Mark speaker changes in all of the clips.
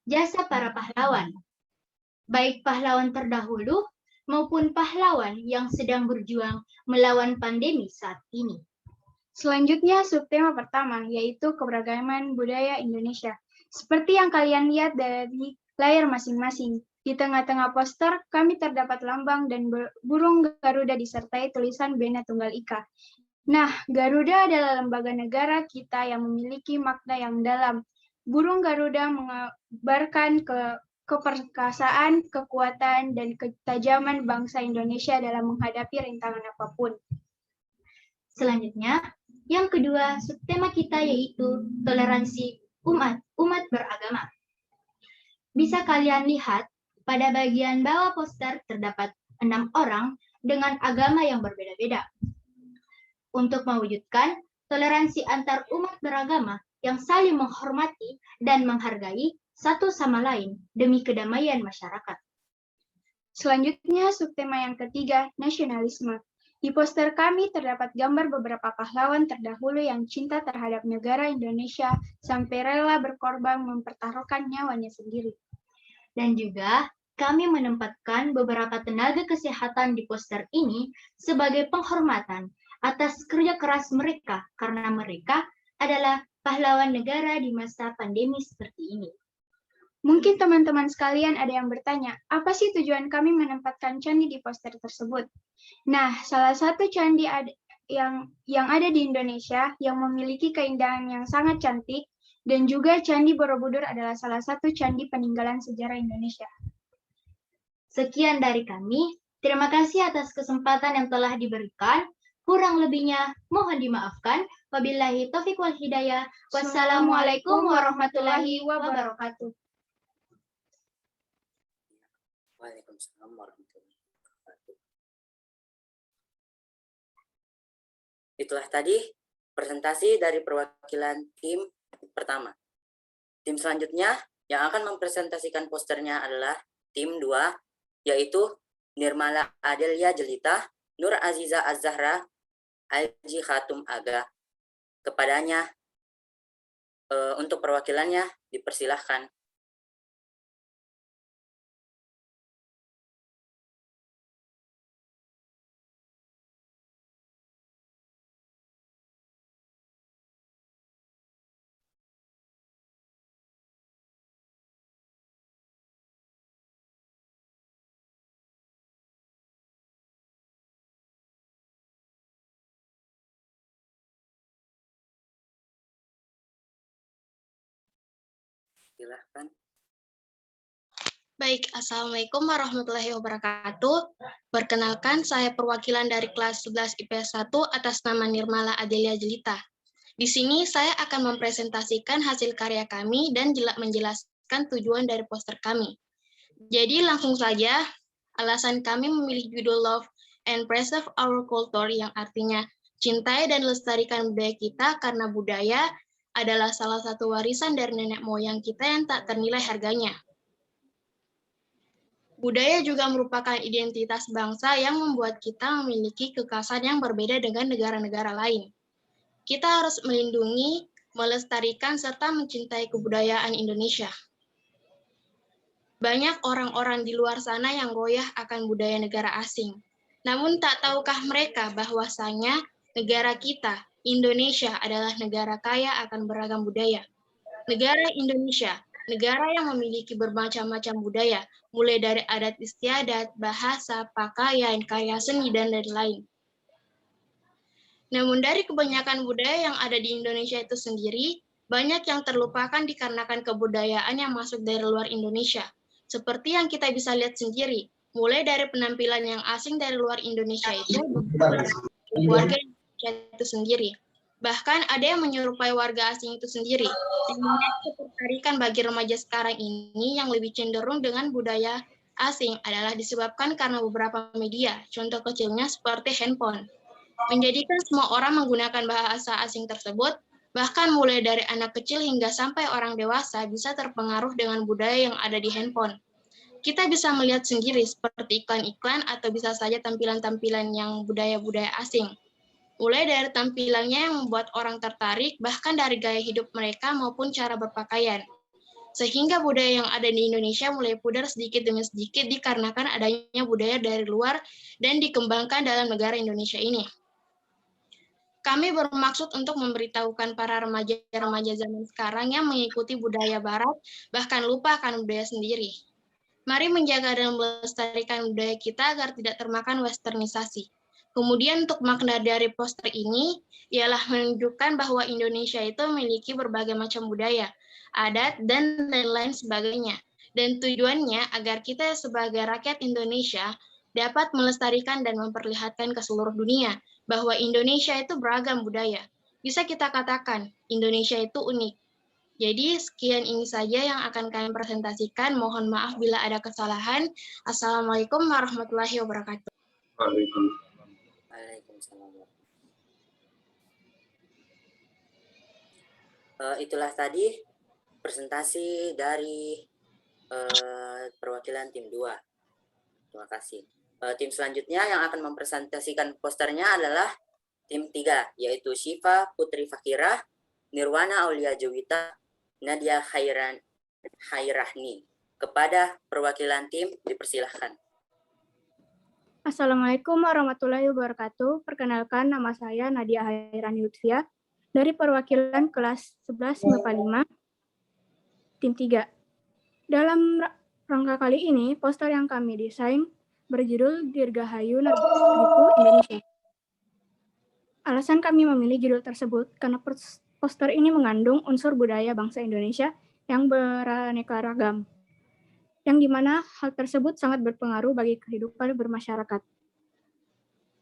Speaker 1: jasa para pahlawan, baik pahlawan terdahulu maupun pahlawan yang sedang berjuang melawan pandemi saat ini.
Speaker 2: Selanjutnya, subtema pertama, yaitu keberagaman budaya Indonesia. Seperti yang kalian lihat dari layar masing-masing, di tengah-tengah poster kami terdapat lambang dan burung Garuda disertai tulisan Bhinneka Tunggal Ika. Nah, Garuda adalah lembaga negara kita yang memiliki makna yang dalam. Burung Garuda mengabarkan keperkasaan, kekuatan, dan ketajaman bangsa Indonesia dalam menghadapi rintangan apapun.
Speaker 1: Selanjutnya, yang kedua, subtema kita yaitu toleransi umat beragama. Bisa kalian lihat, pada bagian bawah poster terdapat 6 orang dengan agama yang berbeda-beda. Untuk mewujudkan toleransi antar umat beragama yang saling menghormati dan menghargai satu sama lain demi kedamaian masyarakat.
Speaker 2: Selanjutnya, subtema yang ketiga, nasionalisme. Di poster kami terdapat gambar beberapa pahlawan terdahulu yang cinta terhadap negara Indonesia sampai rela berkorban mempertaruhkan nyawanya sendiri.
Speaker 1: Dan juga kami menempatkan beberapa tenaga kesehatan di poster ini sebagai penghormatan atas kerja keras mereka karena mereka adalah pahlawan negara di masa pandemi seperti ini.
Speaker 2: Mungkin teman-teman sekalian ada yang bertanya, apa sih tujuan kami menempatkan candi di poster tersebut? Nah, salah satu candi yang ada di Indonesia yang memiliki keindahan yang sangat cantik dan juga Candi Borobudur adalah salah satu candi peninggalan sejarah Indonesia.
Speaker 1: Sekian dari kami. Terima kasih atas kesempatan yang telah diberikan. Kurang lebihnya mohon dimaafkan. Wabillahi taufiq wal hidayah. Wassalamualaikum warahmatullahi wabarakatuh.
Speaker 3: Waalaikumsalam warahmatullahi wabarakatuh. Itulah tadi presentasi dari perwakilan tim pertama. Tim selanjutnya yang akan mempresentasikan posternya adalah tim 2, yaitu Nirmala Adelia Jelita, Nur Aziza Az-Zahra, Haji Khatum Aga. Kepadanya untuk perwakilannya dipersilahkan. Silahkan.
Speaker 4: Baik, Assalamualaikum warahmatullahi wabarakatuh. Perkenalkan, saya perwakilan dari kelas 11 IPS 1 atas nama Nirmala Adelia Jelita. Di sini saya akan mempresentasikan hasil karya kami dan menjelaskan tujuan dari poster kami. Jadi langsung saja, alasan kami memilih judul Love and Preserve Our Culture yang artinya cintai dan lestarikan budaya kita karena budaya adalah salah satu warisan dari nenek moyang kita yang tak ternilai harganya. Budaya juga merupakan identitas bangsa yang membuat kita memiliki kekhasan yang berbeda dengan negara-negara lain. Kita harus melindungi, melestarikan, serta mencintai kebudayaan Indonesia. Banyak orang-orang di luar sana yang goyah akan budaya negara asing. Namun tak tahukah mereka bahwasanya negara kita, Indonesia, adalah negara kaya akan beragam budaya. Negara Indonesia, negara yang memiliki bermacam-macam budaya, mulai dari adat istiadat, bahasa, pakaian, karya seni, dan lain-lain. Namun dari kebanyakan budaya yang ada di Indonesia itu sendiri, banyak yang terlupakan dikarenakan kebudayaan yang masuk dari luar Indonesia. Seperti yang kita bisa lihat sendiri, mulai dari penampilan yang asing dari luar Indonesia itu, warga Indonesia itu sendiri. Bahkan ada yang menyerupai warga asing itu sendiri. Ketertarikan bagi remaja sekarang ini yang lebih cenderung dengan budaya asing adalah disebabkan karena beberapa media, contoh kecilnya seperti handphone. Menjadikan semua orang menggunakan bahasa asing tersebut, bahkan mulai dari anak kecil hingga sampai orang dewasa bisa terpengaruh dengan budaya yang ada di handphone. Kita bisa melihat sendiri seperti iklan-iklan atau bisa saja tampilan-tampilan yang budaya-budaya asing. Mulai dari tampilannya yang membuat orang tertarik, bahkan dari gaya hidup mereka maupun cara berpakaian. Sehingga budaya yang ada di Indonesia mulai pudar sedikit demi sedikit dikarenakan adanya budaya dari luar dan dikembangkan dalam negara Indonesia ini. Kami bermaksud untuk memberitahukan para remaja-remaja zaman sekarang yang mengikuti budaya barat, bahkan lupa akan budaya sendiri. Mari menjaga dan melestarikan budaya kita agar tidak termakan westernisasi. Kemudian untuk makna dari poster ini ialah menunjukkan bahwa Indonesia itu memiliki berbagai macam budaya, adat, dan lain-lain sebagainya. Dan tujuannya agar kita sebagai rakyat Indonesia dapat melestarikan dan memperlihatkan ke seluruh dunia bahwa Indonesia itu beragam budaya. Bisa kita katakan, Indonesia itu unik. Jadi sekian ini saja yang akan kami presentasikan. Mohon maaf bila ada kesalahan. Assalamualaikum warahmatullahi wabarakatuh.
Speaker 3: Waalaikumsalam. Itulah tadi presentasi dari perwakilan tim 2. Terima kasih. Tim selanjutnya yang akan mempresentasikan posternya adalah tim 3, yaitu Syifa Putri Fakirah, Nirwana Aulia Jowita, Nadia Khairahni. Kepada perwakilan tim dipersilahkan.
Speaker 2: Assalamualaikum warahmatullahi wabarakatuh. Perkenalkan, nama saya Nadia Khairahni Lutfia dari perwakilan kelas 11 MIPA 5, tim 3. Dalam rangka kali ini, poster yang kami desain berjudul Dirgahayu Negeriku Indonesia. Alasan kami memilih judul tersebut karena poster ini mengandung unsur budaya bangsa Indonesia yang beraneka ragam, yang dimana hal tersebut sangat berpengaruh bagi kehidupan bermasyarakat.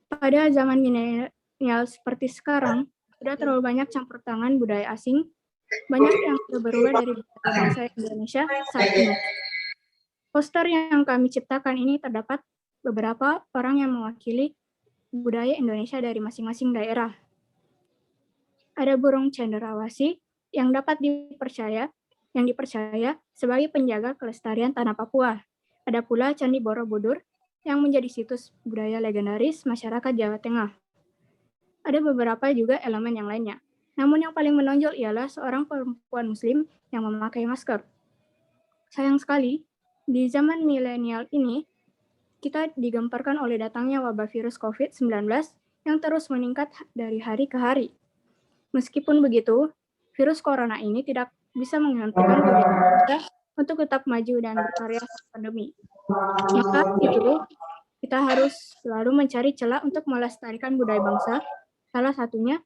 Speaker 2: Pada zaman milenial seperti sekarang, sudah terlalu banyak campur tangan budaya asing, banyak yang sudah berubah dari budaya bangsa Indonesia saat ini. Poster yang kami ciptakan ini terdapat beberapa orang yang mewakili budaya Indonesia dari masing-masing daerah. Ada burung cenderawasih yang dipercaya sebagai penjaga kelestarian tanah Papua. Ada pula Candi Borobudur yang menjadi situs budaya legendaris masyarakat Jawa Tengah. Ada beberapa juga elemen yang lainnya. Namun yang paling menonjol ialah seorang perempuan muslim yang memakai masker. Sayang sekali, di zaman milenial ini, kita digemparkan oleh datangnya wabah virus COVID-19 yang terus meningkat dari hari ke hari. Meskipun begitu, virus corona ini tidak bisa menghentikan budaya kita untuk tetap maju dan berkarya saat pandemi. Maka itu, kita harus selalu mencari celah untuk melestarikan budaya bangsa, salah satunya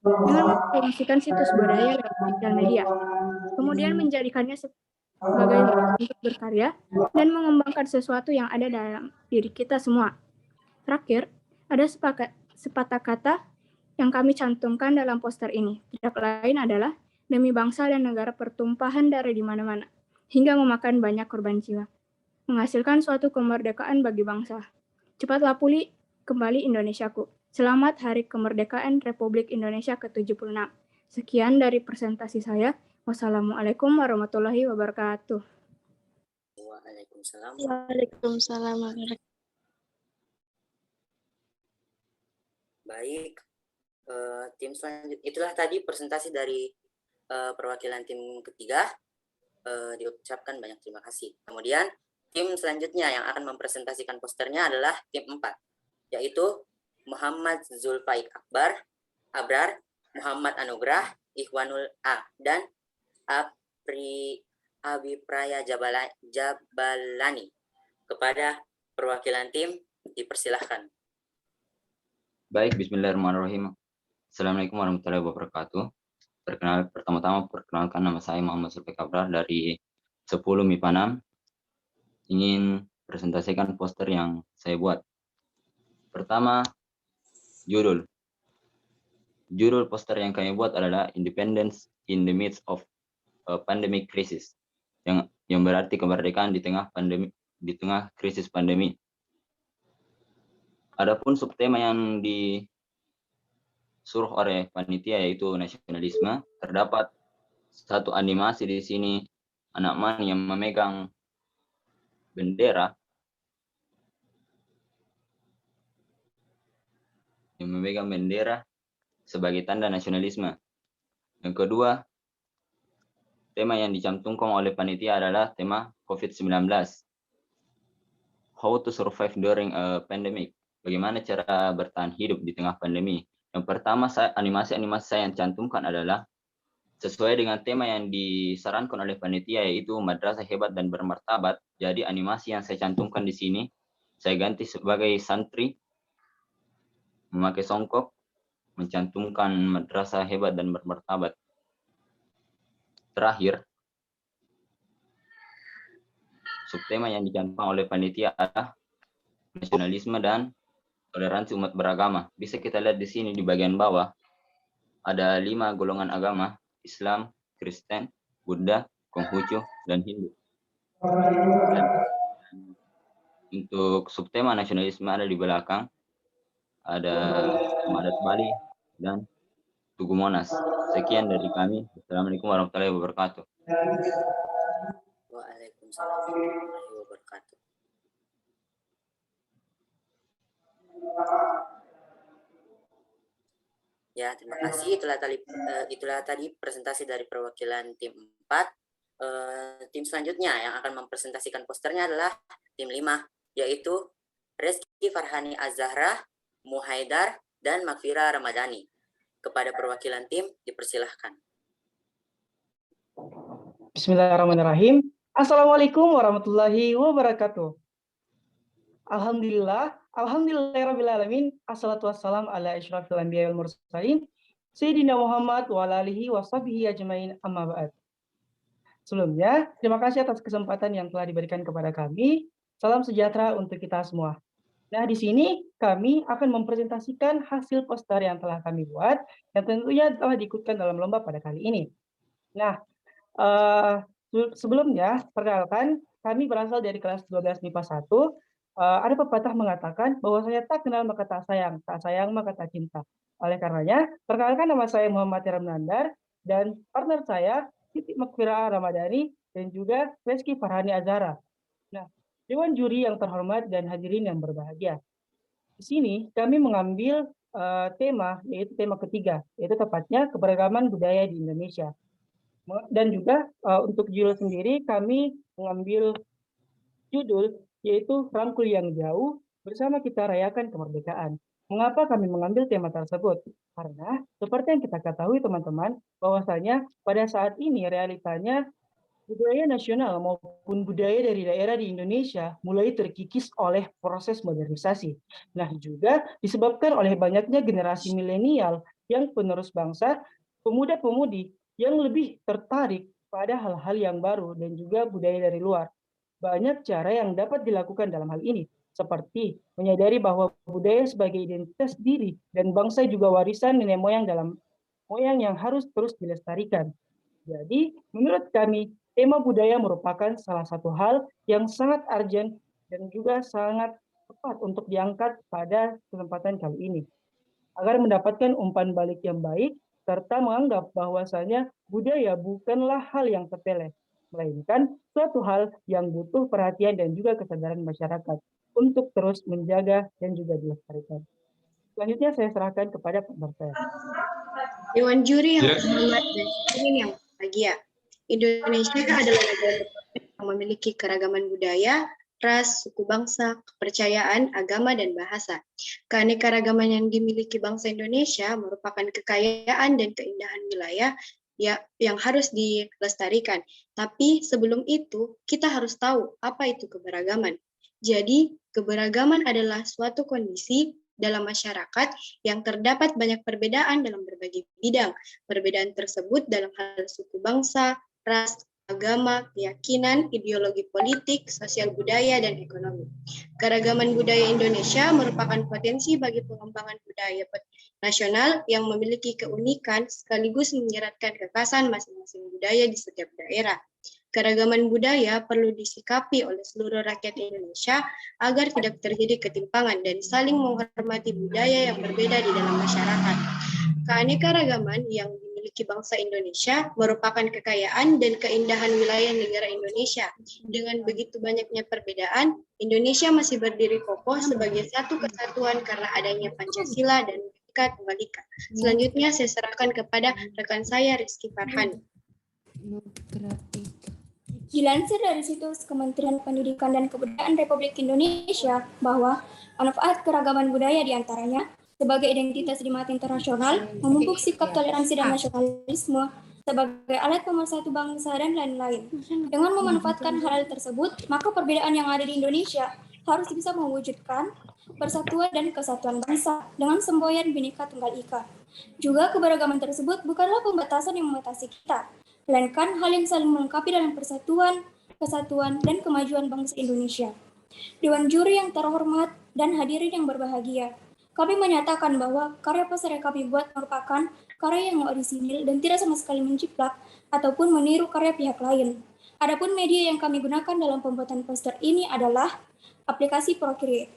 Speaker 2: dengan mempromosikan situs budaya lewat sosial media, kemudian menjadikannya sebagai untuk berkarya dan mengembangkan sesuatu yang ada dalam diri kita semua. Terakhir, ada sepatah kata yang kami cantumkan dalam poster ini. Tidak lain adalah demi bangsa dan negara pertumpahan darah di mana-mana, hingga memakan banyak korban jiwa, menghasilkan suatu kemerdekaan bagi bangsa. Cepatlah pulih kembali Indonesiaku. Selamat Hari Kemerdekaan Republik Indonesia ke-76. Sekian dari presentasi saya. Wassalamualaikum warahmatullahi wabarakatuh.
Speaker 3: Waalaikumsalam.
Speaker 4: Waalaikumsalam warahmatullahi.
Speaker 3: Baik, tim selanjutnya itulah tadi presentasi dari perwakilan tim ketiga. Diucapkan banyak terima kasih. Kemudian tim selanjutnya yang akan mempresentasikan posternya adalah tim 4, yaitu Muhammad Zulfaik Abrar, Muhammad Anugrah, Ikhwanul A, dan Abipraya Jabalani. Kepada perwakilan tim dipersilahkan.
Speaker 5: Baik, bismillahirrahmanirrahim. Assalamualaikum warahmatullahi wabarakatuh. Pertama-tama perkenalkan, nama saya Muhammad Zulfaik Abrar dari 10 MIPA 6. Ingin presentasikan poster yang saya buat. Pertama, judul poster yang kami buat adalah Independence in the Midst of a Pandemic Crisis, yang berarti kemerdekaan di tengah krisis pandemi. Adapun subtema yang disuruh oleh panitia yaitu nasionalisme, terdapat satu animasi di sini, anak man yang memegang bendera sebagai tanda nasionalisme. Yang kedua, tema yang dicantumkan oleh panitia adalah tema COVID-19. How to survive during a pandemic. Bagaimana cara bertahan hidup di tengah pandemi. Yang pertama, animasi-animasi saya yang cantumkan adalah sesuai dengan tema yang disarankan oleh panitia, yaitu madrasah hebat dan bermartabat. Jadi animasi yang saya cantumkan di sini, saya ganti sebagai santri memakai songkok, mencantumkan madrasah hebat dan bermartabat. Terakhir, subtema yang dicantumkan oleh panitia adalah nasionalisme dan toleransi umat beragama. Bisa kita lihat di sini di bagian bawah, ada 5 golongan agama, Islam, Kristen, Buddha, Konghucu, dan Hindu. Untuk subtema nasionalisme ada di belakang, ada Adat Bali dan Tugu Monas. Sekian dari kami. Assalamualaikum warahmatullahi wabarakatuh.
Speaker 3: Waalaikumsalam warahmatullahi wabarakatuh. Ya, terima kasih. Itulah tadi presentasi dari perwakilan tim 4. Tim selanjutnya yang akan mempresentasikan posternya adalah tim 5, yaitu Reski Farhani Az-Zahra, Muhaidar, dan Makfira Ramadhani. Kepada perwakilan tim, dipersilahkan.
Speaker 6: Bismillahirrahmanirrahim. Assalamualaikum warahmatullahi wabarakatuh. Alhamdulillahirrahmanirrahim. Assalatu wassalam ala asyrafil anbiya wal mursalin. Sayyidina Muhammad wa ala alihi wa sahbihi ajmain amma ba'd. Sebelumnya, terima kasih atas kesempatan yang telah diberikan kepada kami. Salam sejahtera untuk kita semua. Nah, di sini kami akan mempresentasikan hasil poster yang telah kami buat, yang tentunya telah diikutkan dalam lomba pada kali ini. Nah, sebelumnya, perkenalkan, kami berasal dari kelas 12 MIPA 1. Ada pepatah mengatakan bahwa saya tak kenal maka tak sayang maka tak cinta. Oleh karenanya, perkenalkan nama saya Muhammad Ramnandar, dan partner saya, Siti Makfira Ramadhani, dan juga Reski Farhani Az-Zahra. Nah, Dewan Juri yang terhormat dan hadirin yang berbahagia. Di sini kami mengambil tema, yaitu tema ketiga, yaitu tepatnya keberagaman budaya di Indonesia. Dan juga untuk judul sendiri kami mengambil judul yaitu Rangkul yang Jauh Bersama Kita Rayakan Kemerdekaan. Mengapa kami mengambil tema tersebut? Karena seperti yang kita ketahui teman-teman, bahwasanya pada saat ini realitanya budaya nasional maupun budaya dari daerah di Indonesia mulai terkikis oleh proses modernisasi. Nah, juga disebabkan oleh banyaknya generasi milenial yang penerus bangsa, pemuda-pemudi yang lebih tertarik pada hal-hal yang baru dan juga budaya dari luar. Banyak cara yang dapat dilakukan dalam hal ini, seperti menyadari bahwa budaya sebagai identitas diri dan bangsa juga warisan nenek moyang yang harus terus dilestarikan. Jadi, menurut kami, tema budaya merupakan salah satu hal yang sangat urgent dan juga sangat tepat untuk diangkat pada kesempatan kali ini. Agar mendapatkan umpan balik yang baik, serta menganggap bahwasanya budaya bukanlah hal yang sepele, melainkan suatu hal yang butuh perhatian dan juga kesadaran masyarakat untuk terus menjaga dan juga dilestarikan. Selanjutnya saya serahkan kepada partner saya.
Speaker 7: Dewan Juri yang terhormat dan hadirin yang berbahagia. Indonesia adalah negara yang memiliki keragaman budaya, ras, suku bangsa, kepercayaan, agama, dan bahasa. Keanekaragaman yang dimiliki bangsa Indonesia merupakan kekayaan dan keindahan wilayah yang harus dilestarikan. Tapi sebelum itu, kita harus tahu apa itu keberagaman. Jadi, keberagaman adalah suatu kondisi dalam masyarakat yang terdapat banyak perbedaan dalam berbagai bidang. Perbedaan tersebut dalam hal suku bangsa, ras, agama, keyakinan, ideologi politik, sosial budaya, dan ekonomi. Keragaman budaya Indonesia merupakan potensi bagi pengembangan budaya nasional yang memiliki keunikan sekaligus menyeratkan kekhasan masing-masing budaya di setiap daerah. Keragaman budaya perlu disikapi oleh seluruh rakyat Indonesia agar tidak terjadi ketimpangan dan saling menghormati budaya yang berbeda di dalam masyarakat. Keanekaragaman yang dimiliki bangsa Indonesia merupakan kekayaan dan keindahan wilayah negara Indonesia. Dengan begitu banyaknya perbedaan, Indonesia masih berdiri kokoh sebagai satu kesatuan karena adanya Pancasila dan Bhinneka Tunggal Ika. Selanjutnya saya serahkan kepada rekan saya Rizky Farhan.
Speaker 8: Dilansir dari situs Kementerian Pendidikan dan Kebudayaan Republik Indonesia bahwa manfaat keragaman budaya diantaranya sebagai identitas di mata internasional, memupuk sikap toleransi dan nasionalisme sebagai alat pemersatu bangsa dan lain-lain. Dengan memanfaatkan hal tersebut, maka perbedaan yang ada di Indonesia harus bisa mewujudkan persatuan dan kesatuan bangsa dengan semboyan Bhinneka Tunggal Ika. Juga keberagaman tersebut bukanlah pembatasan yang membatasi kita, melainkan hal yang saling melengkapi dalam persatuan, kesatuan, dan kemajuan bangsa Indonesia. Dewan juri yang terhormat dan hadirin yang berbahagia, kami menyatakan bahwa karya poster yang kami buat merupakan karya yang orisinil dan tidak sama sekali menjiplak ataupun meniru karya pihak lain. Adapun media yang kami gunakan dalam pembuatan poster ini adalah aplikasi Procreate.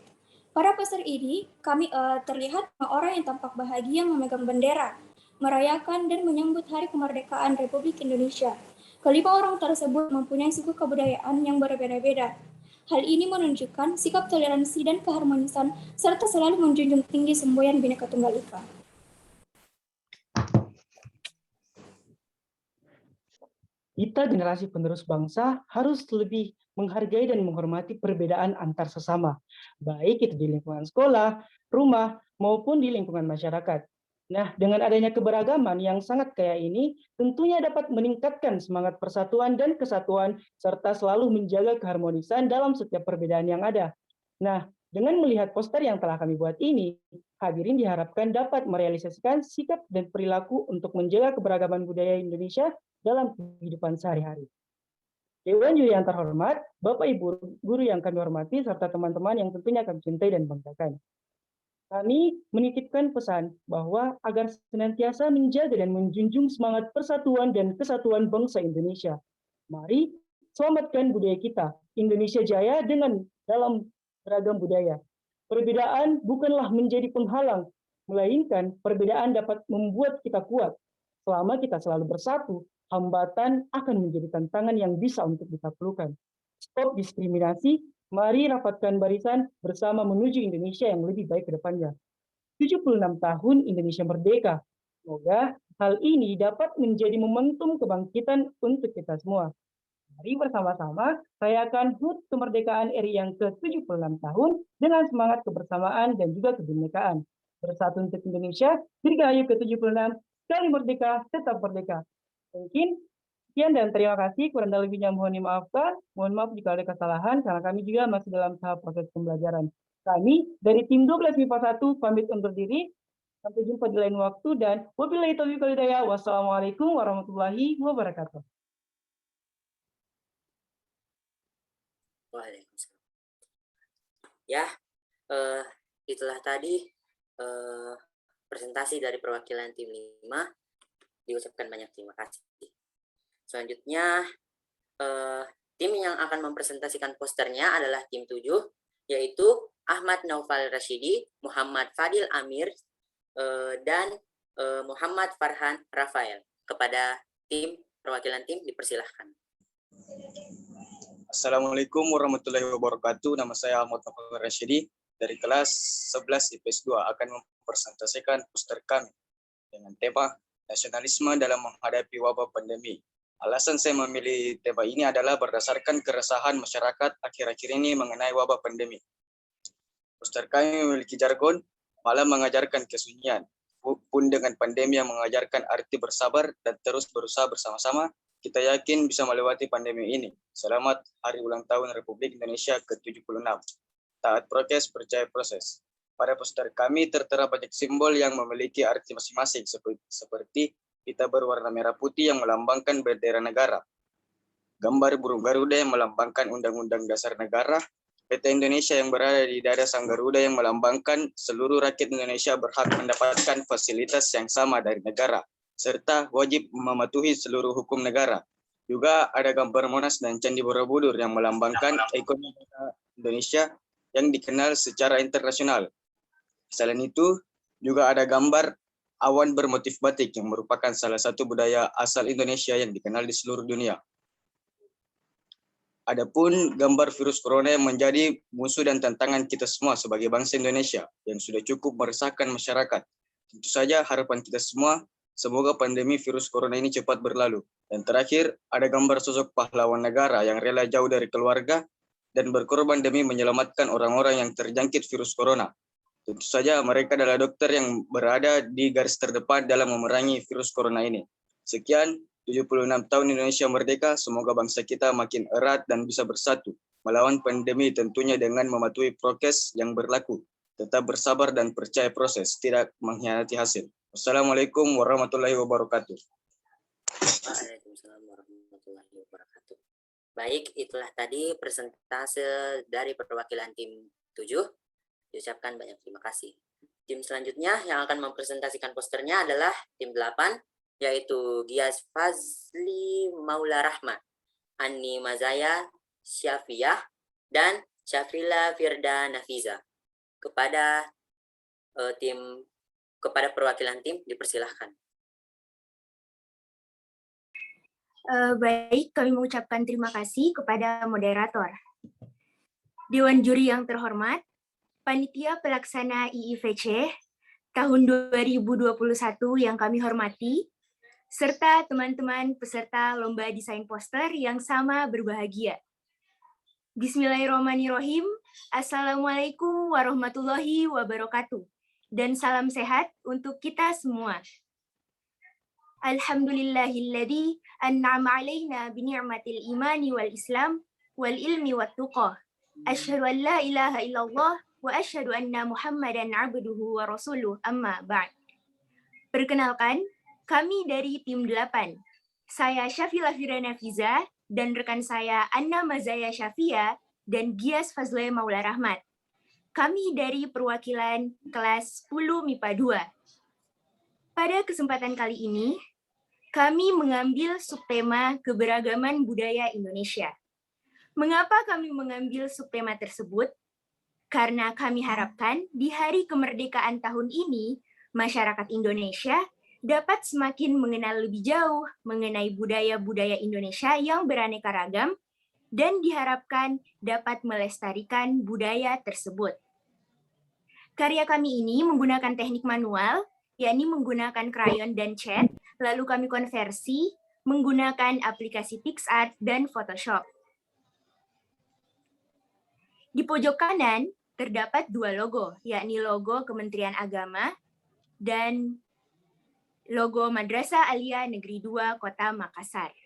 Speaker 8: Pada poster ini, kami terlihat orang yang tampak bahagia memegang bendera, merayakan dan menyambut Hari Kemerdekaan Republik Indonesia. Kelima orang tersebut mempunyai suku kebudayaan yang berbeda-beda. Hal ini menunjukkan sikap toleransi dan keharmonisan, serta selalu menjunjung tinggi semboyan Bhinneka Tunggal Ika.
Speaker 6: Kita generasi penerus bangsa harus lebih menghargai dan menghormati perbedaan antar sesama, baik itu di lingkungan sekolah, rumah, maupun di lingkungan masyarakat. Nah, dengan adanya keberagaman yang sangat kaya ini, tentunya dapat meningkatkan semangat persatuan dan kesatuan, serta selalu menjaga keharmonisan dalam setiap perbedaan yang ada. Nah, dengan melihat poster yang telah kami buat ini, hadirin diharapkan dapat merealisasikan sikap dan perilaku untuk menjaga keberagaman budaya Indonesia dalam kehidupan sehari-hari. Dewan juri yang terhormat, Bapak Ibu guru yang kami hormati, serta teman-teman yang tentunya kami cintai dan banggakan. Kami menitipkan pesan bahwa agar senantiasa menjaga dan menjunjung semangat persatuan dan kesatuan bangsa Indonesia. Mari selamatkan budaya kita, Indonesia Jaya dengan dalam beragam budaya. Perbedaan bukanlah menjadi penghalang, melainkan perbedaan dapat membuat kita kuat. Selama kita selalu bersatu, hambatan akan menjadi tantangan yang bisa untuk ditaklukkan. Stop diskriminasi, mari rapatkan barisan bersama menuju Indonesia yang lebih baik ke depannya. 76 tahun Indonesia merdeka. Semoga hal ini dapat menjadi momentum kebangkitan untuk kita semua. Mari bersama-sama rayakan HUT kemerdekaan RI yang ke-76 tahun dengan semangat kebersamaan dan juga kebinekaan. Bersatu untuk Indonesia, Dirgahayu ke-76, sekali merdeka, tetap merdeka. Mungkin sekian dan terima kasih, kurang dan lebihnya mohon dimaafkan. Mohon maaf jika ada kesalahan karena kami juga masih dalam tahap proses pembelajaran. Kami dari tim 12 MIPA 1 pamit undur diri. Sampai jumpa di lain waktu dan wabillahi taufiq wal hidayah. Wassalamualaikum warahmatullahi wabarakatuh.
Speaker 3: Waalaikumsalam. Ya, itulah tadi presentasi dari perwakilan tim 5. Diucapkan banyak terima kasih. Selanjutnya, tim yang akan mempresentasikan posternya adalah tim 7, yaitu Ahmad Naufal Rashidi, Muhammad Fadil Amir, dan Muhammad Farhan Rafael. Kepada tim perwakilan tim, dipersilahkan.
Speaker 9: Assalamualaikum warahmatullahi wabarakatuh. Nama saya Ahmad Naufal Rashidi dari kelas 11 IPS 2 akan mempresentasikan poster kami dengan tema nasionalisme dalam menghadapi wabah pandemi. Alasan saya memilih tema ini adalah berdasarkan keresahan masyarakat akhir-akhir ini mengenai wabah pandemi. Poster kami memiliki jargon, malah mengajarkan kesunyian. Pun dengan pandemi yang mengajarkan arti bersabar dan terus berusaha bersama-sama, kita yakin bisa melewati pandemi ini. Selamat Hari Ulang Tahun Republik Indonesia ke-76. Taat prokes, percaya proses. Pada poster kami tertera banyak simbol yang memiliki arti masing-masing seperti pita berwarna merah putih yang melambangkan bendera negara, gambar burung Garuda yang melambangkan Undang-Undang Dasar Negara, peta Indonesia yang berada di dada sang Garuda yang melambangkan seluruh rakyat Indonesia berhak mendapatkan fasilitas yang sama dari negara, serta wajib mematuhi seluruh hukum negara. Juga ada gambar Monas dan Candi Borobudur yang melambangkan ekonomi Indonesia yang dikenal secara internasional. Selain itu, juga ada gambar awan bermotif batik yang merupakan salah satu budaya asal Indonesia yang dikenal di seluruh dunia. Adapun gambar virus corona yang menjadi musuh dan tantangan kita semua sebagai bangsa Indonesia yang sudah cukup meresahkan masyarakat. Tentu saja harapan kita semua Semoga pandemi virus corona ini cepat berlalu. Dan terakhir, ada gambar sosok pahlawan negara yang rela jauh dari keluarga dan berkorban demi menyelamatkan orang-orang yang terjangkit virus corona. Tentu saja mereka adalah dokter yang berada di garis terdepan dalam memerangi virus corona ini. Sekian, 76 tahun Indonesia merdeka, semoga bangsa kita makin erat dan bisa bersatu melawan pandemi, tentunya dengan mematuhi prokes yang berlaku. Tetap bersabar dan percaya proses, tidak mengkhianati hasil. Wassalamualaikum warahmatullahi wabarakatuh.
Speaker 3: Waalaikumsalam warahmatullahi wabarakatuh. Baik, itulah tadi persentase dari perwakilan tim 7. Diucapkan banyak terima kasih. Tim selanjutnya yang akan mempresentasikan posternya adalah tim 8, yaitu Gias Fazli Maula Rahma, Ani Mazaya Syafiyah, dan Syafila Firda Nafiza. Kepada perwakilan tim dipersilahkan.
Speaker 10: Baik, kami mengucapkan terima kasih kepada moderator. Dewan Juri yang terhormat, Panitia Pelaksana IIVC tahun 2021 yang kami hormati, serta teman-teman peserta Lomba Desain Poster yang sama berbahagia. Bismillahirrahmanirrahim. Assalamualaikum warahmatullahi wabarakatuh. Dan salam sehat untuk kita semua. Alhamdulillahilladzi an'ama alaina bini'matil imani wal islam wal ilmi wat tuqah. Asyhadu an la ilaha illallah wa asyhadu anna Muhammadan abduhu wa rasuluh, amma ba'd. Perkenalkan, kami dari tim 8. Saya Syafila Firda Nafiza dan rekan saya Anna Mazaya Syafia dan Gias Fazli Maula Rahmat. Kami dari perwakilan kelas 10 MIPA 2. Pada kesempatan kali ini, kami mengambil subtema keberagaman budaya Indonesia. Mengapa kami mengambil subtema tersebut? Karena kami harapkan di hari kemerdekaan tahun ini, masyarakat Indonesia dapat semakin mengenal lebih jauh mengenai budaya-budaya Indonesia yang beraneka ragam dan diharapkan dapat melestarikan budaya tersebut. Karya kami ini menggunakan teknik manual, yakni menggunakan krayon dan cat, lalu kami konversi menggunakan aplikasi PicsArt dan Photoshop. Di pojok kanan terdapat 2 logo, yakni logo Kementerian Agama dan logo Madrasah Aliyah Negeri 2 Kota Makassar.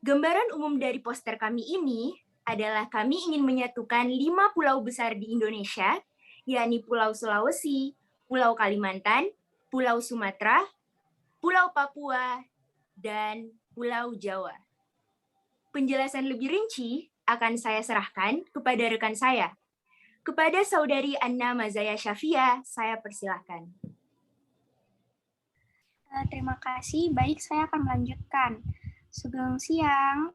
Speaker 10: Gambaran umum dari poster kami ini adalah kami ingin menyatukan 5 pulau besar di Indonesia, yakni Pulau Sulawesi, Pulau Kalimantan, Pulau Sumatera, Pulau Papua, dan Pulau Jawa. Penjelasan lebih rinci akan saya serahkan kepada rekan saya. Kepada saudari Anna Mazaya Syafia, saya persilahkan.
Speaker 2: Terima kasih. Baik, saya akan melanjutkan. Sugeng siang,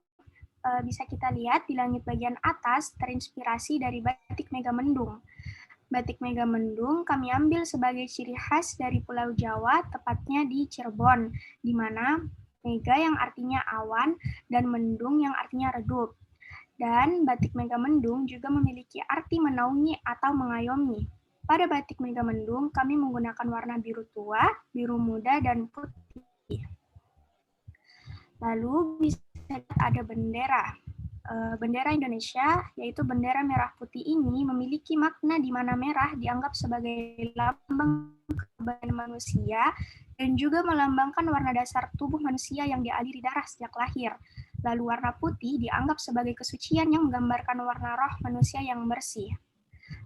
Speaker 2: bisa kita lihat di langit bagian atas terinspirasi dari batik Megamendung. Batik Megamendung kami ambil sebagai ciri khas dari Pulau Jawa, tepatnya di Cirebon, di mana Mega yang artinya awan dan mendung yang artinya redup. Dan batik Megamendung juga memiliki arti menaungi atau mengayomi. Pada batik Megamendung, kami menggunakan warna biru tua, biru muda, dan putih. Lalu bisa ada bendera. Bendera Indonesia, yaitu bendera merah putih ini, memiliki makna di mana merah dianggap sebagai lambang kebahagiaan manusia dan juga melambangkan warna dasar tubuh manusia yang dialiri darah sejak lahir. Lalu warna putih dianggap sebagai kesucian yang menggambarkan warna roh manusia yang bersih.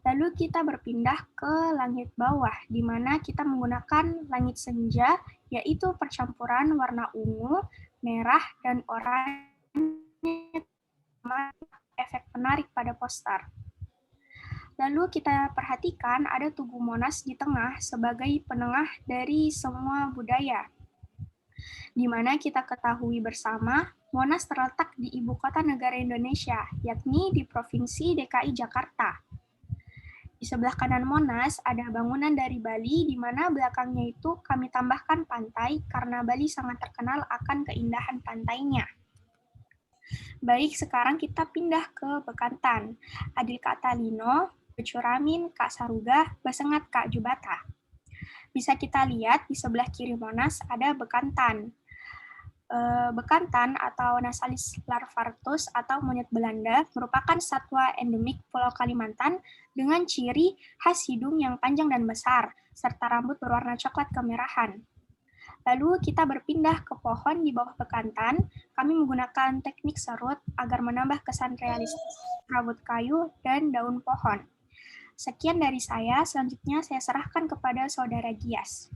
Speaker 2: Lalu kita berpindah ke langit bawah, di mana kita menggunakan langit senja, yaitu percampuran warna ungu, merah, dan oranye, efek penarik pada poster. Lalu kita perhatikan ada Tugu Monas di tengah sebagai penengah dari semua budaya. Di mana kita ketahui bersama, Monas terletak di ibu kota negara Indonesia, yakni di Provinsi DKI Jakarta. Di sebelah kanan Monas ada bangunan dari Bali, di mana belakangnya itu kami tambahkan pantai karena Bali sangat terkenal akan keindahan pantainya. Baik, sekarang kita pindah ke Bekantan. Adil Kak Talino, Becuramin, Kak Saruga, Basengat Kak Jubata.
Speaker 8: Bisa kita lihat di sebelah kiri Monas ada bekantan. Bekantan atau Nasalis larvartus atau monyet Belanda merupakan satwa endemik Pulau Kalimantan dengan ciri khas hidung yang panjang dan besar, serta rambut berwarna coklat kemerahan. Lalu kita berpindah ke pohon di bawah bekantan, kami menggunakan teknik serut agar menambah kesan realistis rambut kayu dan daun pohon. Sekian dari saya, selanjutnya saya serahkan kepada Saudara Gias.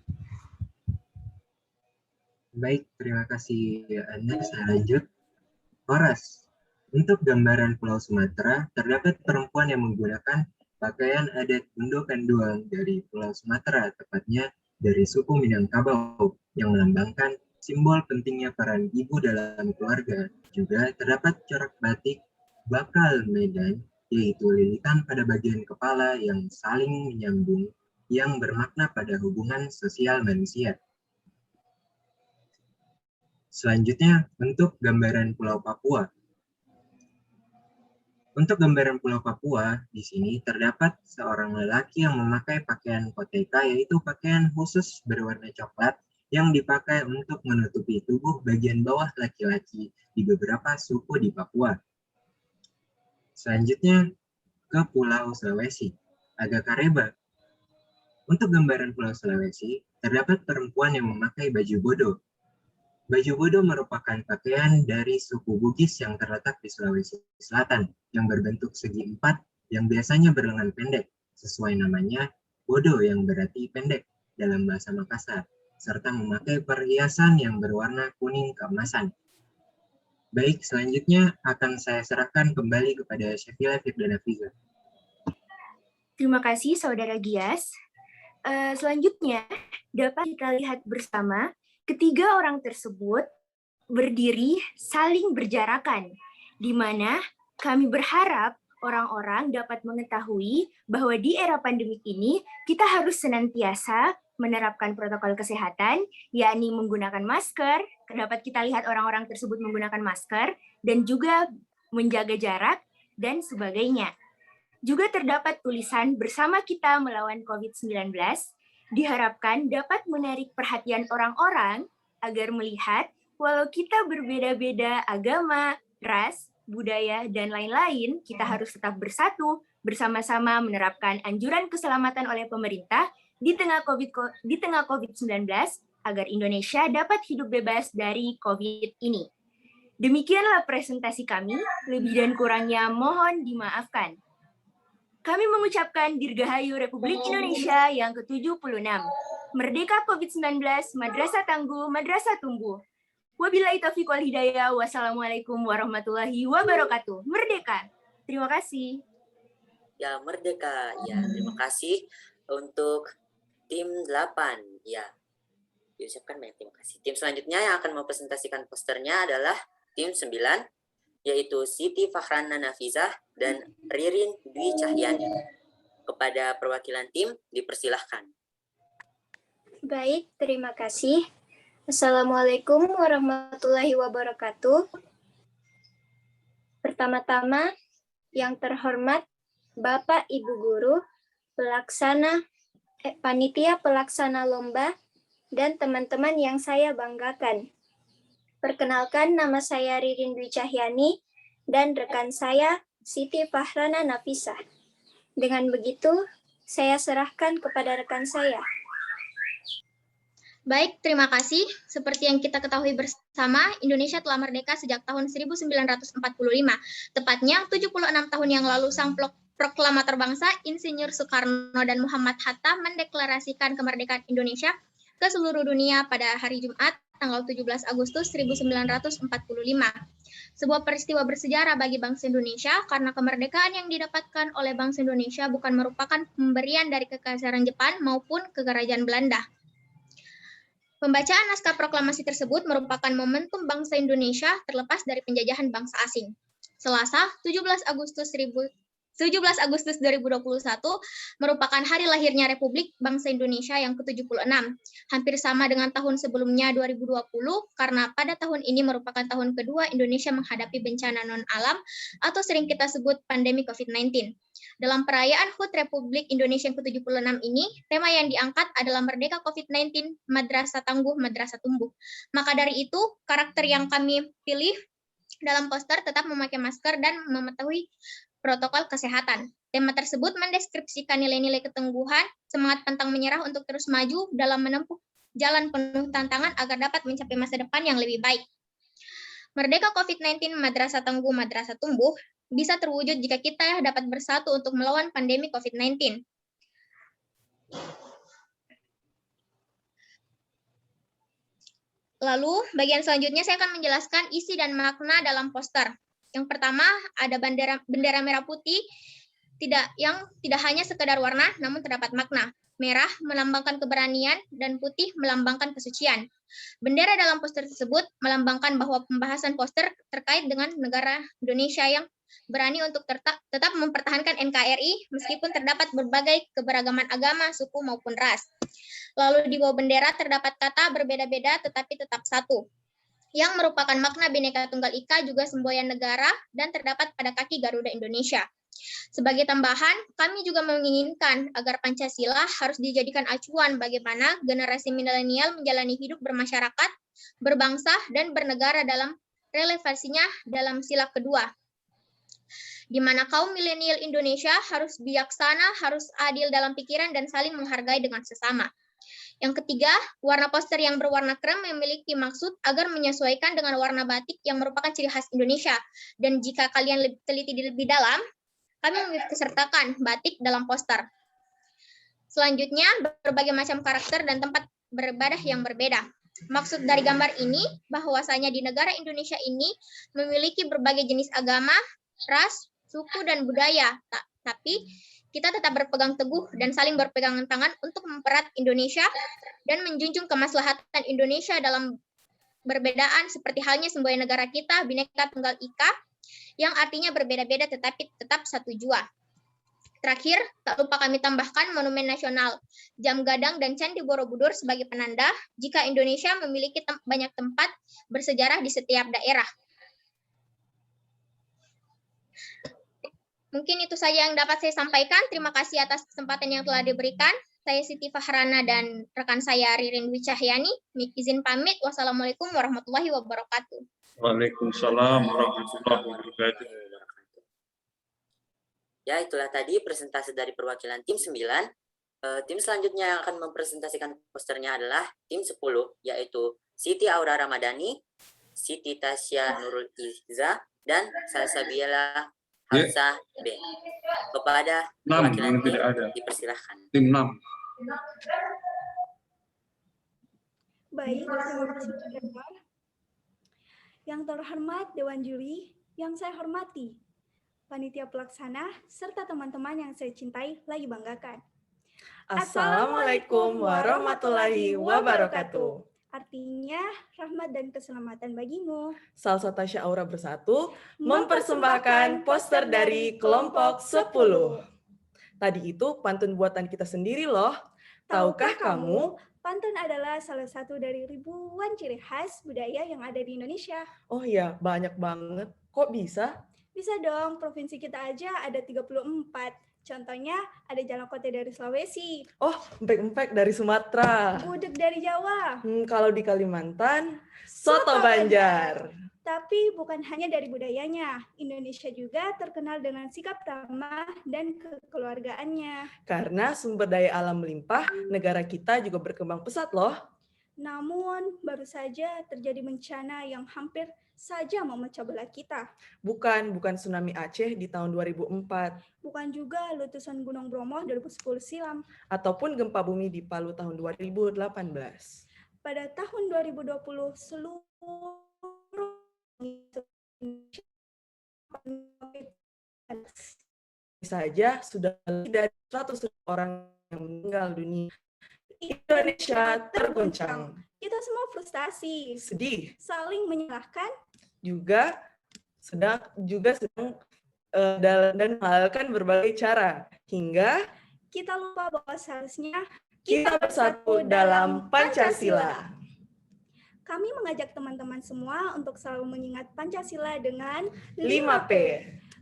Speaker 11: Baik, terima kasih Anda. Lanjut. Horas. Untuk gambaran Pulau Sumatera, terdapat perempuan yang menggunakan pakaian adat Bundo Kanduang dari Pulau Sumatera, tepatnya dari suku Minangkabau, yang melambangkan simbol pentingnya peran ibu dalam keluarga. Juga terdapat corak batik Bakal Medan, yaitu lilitan pada bagian kepala yang saling menyambung, yang bermakna pada hubungan sosial manusia. Selanjutnya, untuk gambaran Pulau Papua. Untuk gambaran Pulau Papua, di sini terdapat seorang lelaki yang memakai pakaian koteka, yaitu pakaian khusus berwarna coklat yang dipakai untuk menutupi tubuh bagian bawah laki-laki di beberapa suku di Papua. Selanjutnya, ke Pulau Sulawesi, Agakareba. Untuk gambaran Pulau Sulawesi, terdapat perempuan yang memakai baju bodo. Baju bodo merupakan pakaian dari suku Bugis yang terletak di Sulawesi Selatan, yang berbentuk segi empat, yang biasanya berlengan pendek, sesuai namanya, bodo yang berarti pendek dalam bahasa Makassar, serta memakai perhiasan yang berwarna kuning keemasan. Baik, selanjutnya akan saya serahkan kembali kepada Syafila Firdana Fiza.
Speaker 10: Terima kasih Saudara Gias. Selanjutnya dapat kita lihat bersama ketiga orang tersebut berdiri saling berjarakan, di mana kami berharap orang-orang dapat mengetahui bahwa di era pandemik ini kita harus senantiasa menerapkan protokol kesehatan, yakni menggunakan masker. Dapat kita lihat orang-orang tersebut menggunakan masker dan juga menjaga jarak dan sebagainya. Juga terdapat tulisan bersama kita melawan COVID-19, diharapkan dapat menarik perhatian orang-orang agar melihat walau kita berbeda-beda agama, ras, budaya, dan lain-lain, kita harus tetap bersatu, bersama-sama menerapkan anjuran keselamatan oleh pemerintah di tengah COVID-19 agar Indonesia dapat hidup bebas dari COVID ini. Demikianlah presentasi kami, lebih dan kurangnya mohon dimaafkan. Kami mengucapkan Dirgahayu Republik Indonesia yang ke-76. Merdeka COVID-19, Madrasah Tangguh, Madrasah Tumbuh. Wabillahi taufiq wal hidayah. Wassalamualaikum warahmatullahi wabarakatuh. Merdeka. Terima kasih.
Speaker 3: Ya, merdeka. Ya, terima kasih untuk tim 8. Ya, diucapkan banyak terima kasih. Tim selanjutnya yang akan mempresentasikan posternya adalah tim 9. Yaitu Siti Fahrana Nafizah dan Ririn Dwi Cahyani. Kepada perwakilan tim, dipersilahkan.
Speaker 8: Baik, terima kasih. Assalamualaikum warahmatullahi wabarakatuh. Pertama-tama, yang terhormat Bapak Ibu Guru, panitia pelaksana lomba, dan teman-teman yang saya banggakan. Perkenalkan, nama saya Ririn Dwi Cahyani dan rekan saya Siti Fahrana Nafisah. Dengan begitu, saya serahkan kepada rekan saya.
Speaker 12: Baik, terima kasih. Seperti yang kita ketahui bersama, Indonesia telah merdeka sejak tahun 1945. Tepatnya 76 tahun yang lalu, sang proklamator bangsa Insinyur Soekarno dan Muhammad Hatta mendeklarasikan kemerdekaan Indonesia ke seluruh dunia pada hari Jumat, tanggal 17 Agustus 1945. Sebuah peristiwa bersejarah bagi bangsa Indonesia karena kemerdekaan yang didapatkan oleh bangsa Indonesia bukan merupakan pemberian dari kekaisaran Jepang maupun kekerajaan Belanda. Pembacaan naskah proklamasi tersebut merupakan momentum bangsa Indonesia terlepas dari penjajahan bangsa asing. Selasa, 17 Agustus 2021 merupakan hari lahirnya Republik Bangsa Indonesia yang ke-76. Hampir sama dengan tahun sebelumnya 2020 karena pada tahun ini merupakan tahun kedua Indonesia menghadapi bencana non-alam atau sering kita sebut pandemi COVID-19. Dalam perayaan HUT Republik Indonesia yang ke-76 ini, tema yang diangkat adalah Merdeka COVID-19, Madrasah Tangguh, Madrasah Tumbuh. Maka dari itu, karakter yang kami pilih dalam poster tetap memakai masker dan mematuhi protokol kesehatan. Tema tersebut mendeskripsikan nilai-nilai ketangguhan, semangat pantang menyerah untuk terus maju dalam menempuh jalan penuh tantangan agar dapat mencapai masa depan yang lebih baik. Merdeka COVID-19, Madrasah Tangguh, Madrasah Tumbuh bisa terwujud jika kita dapat bersatu untuk melawan pandemi COVID-19. Lalu, bagian selanjutnya saya akan menjelaskan isi dan makna dalam poster. Yang pertama, ada bendera merah putih, yang tidak hanya sekedar warna, namun terdapat makna. Merah melambangkan keberanian dan putih melambangkan kesucian. Bendera dalam poster tersebut melambangkan bahwa pembahasan poster terkait dengan negara Indonesia yang berani untuk tetap mempertahankan NKRI meskipun terdapat berbagai keberagaman agama, suku maupun ras. Lalu di bawah bendera terdapat kata berbeda-beda tetapi tetap satu, yang merupakan makna Bhinneka Tunggal Ika juga semboyan negara dan terdapat pada kaki Garuda Indonesia. Sebagai tambahan, kami juga menginginkan agar Pancasila harus dijadikan acuan bagaimana generasi milenial menjalani hidup bermasyarakat, berbangsa, dan bernegara dalam relevansinya dalam sila kedua, di mana kaum milenial Indonesia harus bijaksana, harus adil dalam pikiran, dan saling menghargai dengan sesama. Yang ketiga, warna poster yang berwarna krem memiliki maksud agar menyesuaikan dengan warna batik yang merupakan ciri khas Indonesia. Dan jika kalian teliti lebih dalam, kami mengikutsertakan batik dalam poster. Selanjutnya, berbagai macam karakter dan tempat beribadah yang berbeda. Maksud dari gambar ini, bahwasanya di negara Indonesia ini memiliki berbagai jenis agama, ras, suku, dan budaya. Tapi kita tetap berpegang teguh dan saling berpegangan tangan untuk mempererat Indonesia dan menjunjung kemaslahatan Indonesia dalam perbedaan seperti halnya semboyan negara kita, Bhinneka Tunggal Ika, yang artinya berbeda-beda tetapi tetap satu jua. Terakhir, tak lupa kami tambahkan Monumen Nasional Jam Gadang dan Candi Borobudur sebagai penanda jika Indonesia memiliki banyak tempat bersejarah di setiap daerah. Mungkin itu saja yang dapat saya sampaikan. Terima kasih atas kesempatan yang telah diberikan. Saya Siti Fahrana dan rekan saya Ririn Dwi Cahyani. Izin pamit. Wassalamualaikum warahmatullahi wabarakatuh.
Speaker 13: Waalaikumsalam warahmatullahi wabarakatuh.
Speaker 3: Ya, itulah tadi presentasi dari perwakilan tim 9. Tim selanjutnya yang akan mempresentasikan posternya adalah tim 10, yaitu Siti Aura Ramadhani, Siti Tasya Nurul Iza, dan Salsabiela Hamzah B. Kepada perwakilan tim dipersilahkan.
Speaker 13: Tim 6.
Speaker 14: Baik, terima kasih Pak. Yang terhormat Dewan Juri, yang saya hormati, panitia pelaksana, serta teman-teman yang saya cintai lagi banggakan.
Speaker 15: Assalamualaikum warahmatullahi wabarakatuh.
Speaker 14: Artinya, rahmat dan keselamatan bagimu.
Speaker 15: Salsa Tasya Aura Bersatu mempersembahkan poster dari kelompok 10. Tadi itu pantun buatan kita sendiri loh. Tahukah kamu?
Speaker 14: Pantun adalah salah satu dari ribuan ciri khas budaya yang ada di Indonesia.
Speaker 15: Oh iya, banyak banget. Kok bisa?
Speaker 14: Bisa dong, provinsi kita aja ada 34. Contohnya, ada jalan kote dari Sulawesi.
Speaker 15: Oh, empek-empek dari Sumatera.
Speaker 14: Gudeg dari Jawa.
Speaker 15: Kalau di Kalimantan, soto Banjar.
Speaker 14: Tapi bukan hanya dari budayanya, Indonesia juga terkenal dengan sikap ramah dan kekeluargaannya.
Speaker 15: Karena sumber daya alam melimpah, negara kita juga berkembang pesat loh.
Speaker 14: Namun, baru saja terjadi bencana yang hampir saja memecah belah kita.
Speaker 15: Bukan tsunami Aceh di tahun 2004.
Speaker 14: Bukan juga letusan Gunung Bromo 2010 silam.
Speaker 15: Ataupun gempa bumi di Palu tahun 2018.
Speaker 14: Pada tahun 2020, seluruh
Speaker 15: saja sudah lebih dari 100 orang yang meninggal dunia. Indonesia terguncang.
Speaker 14: Kita semua frustasi,
Speaker 15: sedih,
Speaker 14: saling menyalahkan,
Speaker 15: juga sedang dan menghalalkan berbagai cara hingga
Speaker 14: kita lupa bahwa seharusnya
Speaker 15: kita bersatu dalam Pancasila.
Speaker 14: Kami mengajak teman-teman semua untuk selalu mengingat Pancasila dengan
Speaker 15: 5P.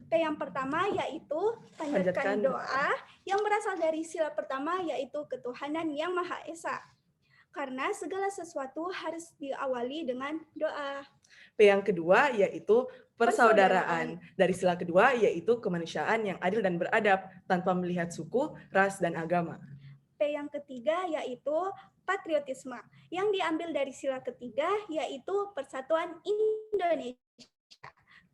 Speaker 14: P yang pertama yaitu panjatkan doa yang berasal dari sila pertama yaitu ketuhanan yang Maha Esa. Karena segala sesuatu harus diawali dengan doa.
Speaker 15: P yang kedua yaitu persaudaraan. Dari sila kedua yaitu kemanusiaan yang adil dan beradab tanpa melihat suku, ras, dan agama.
Speaker 14: P yang ketiga yaitu patriotisme yang diambil dari sila ketiga yaitu persatuan Indonesia.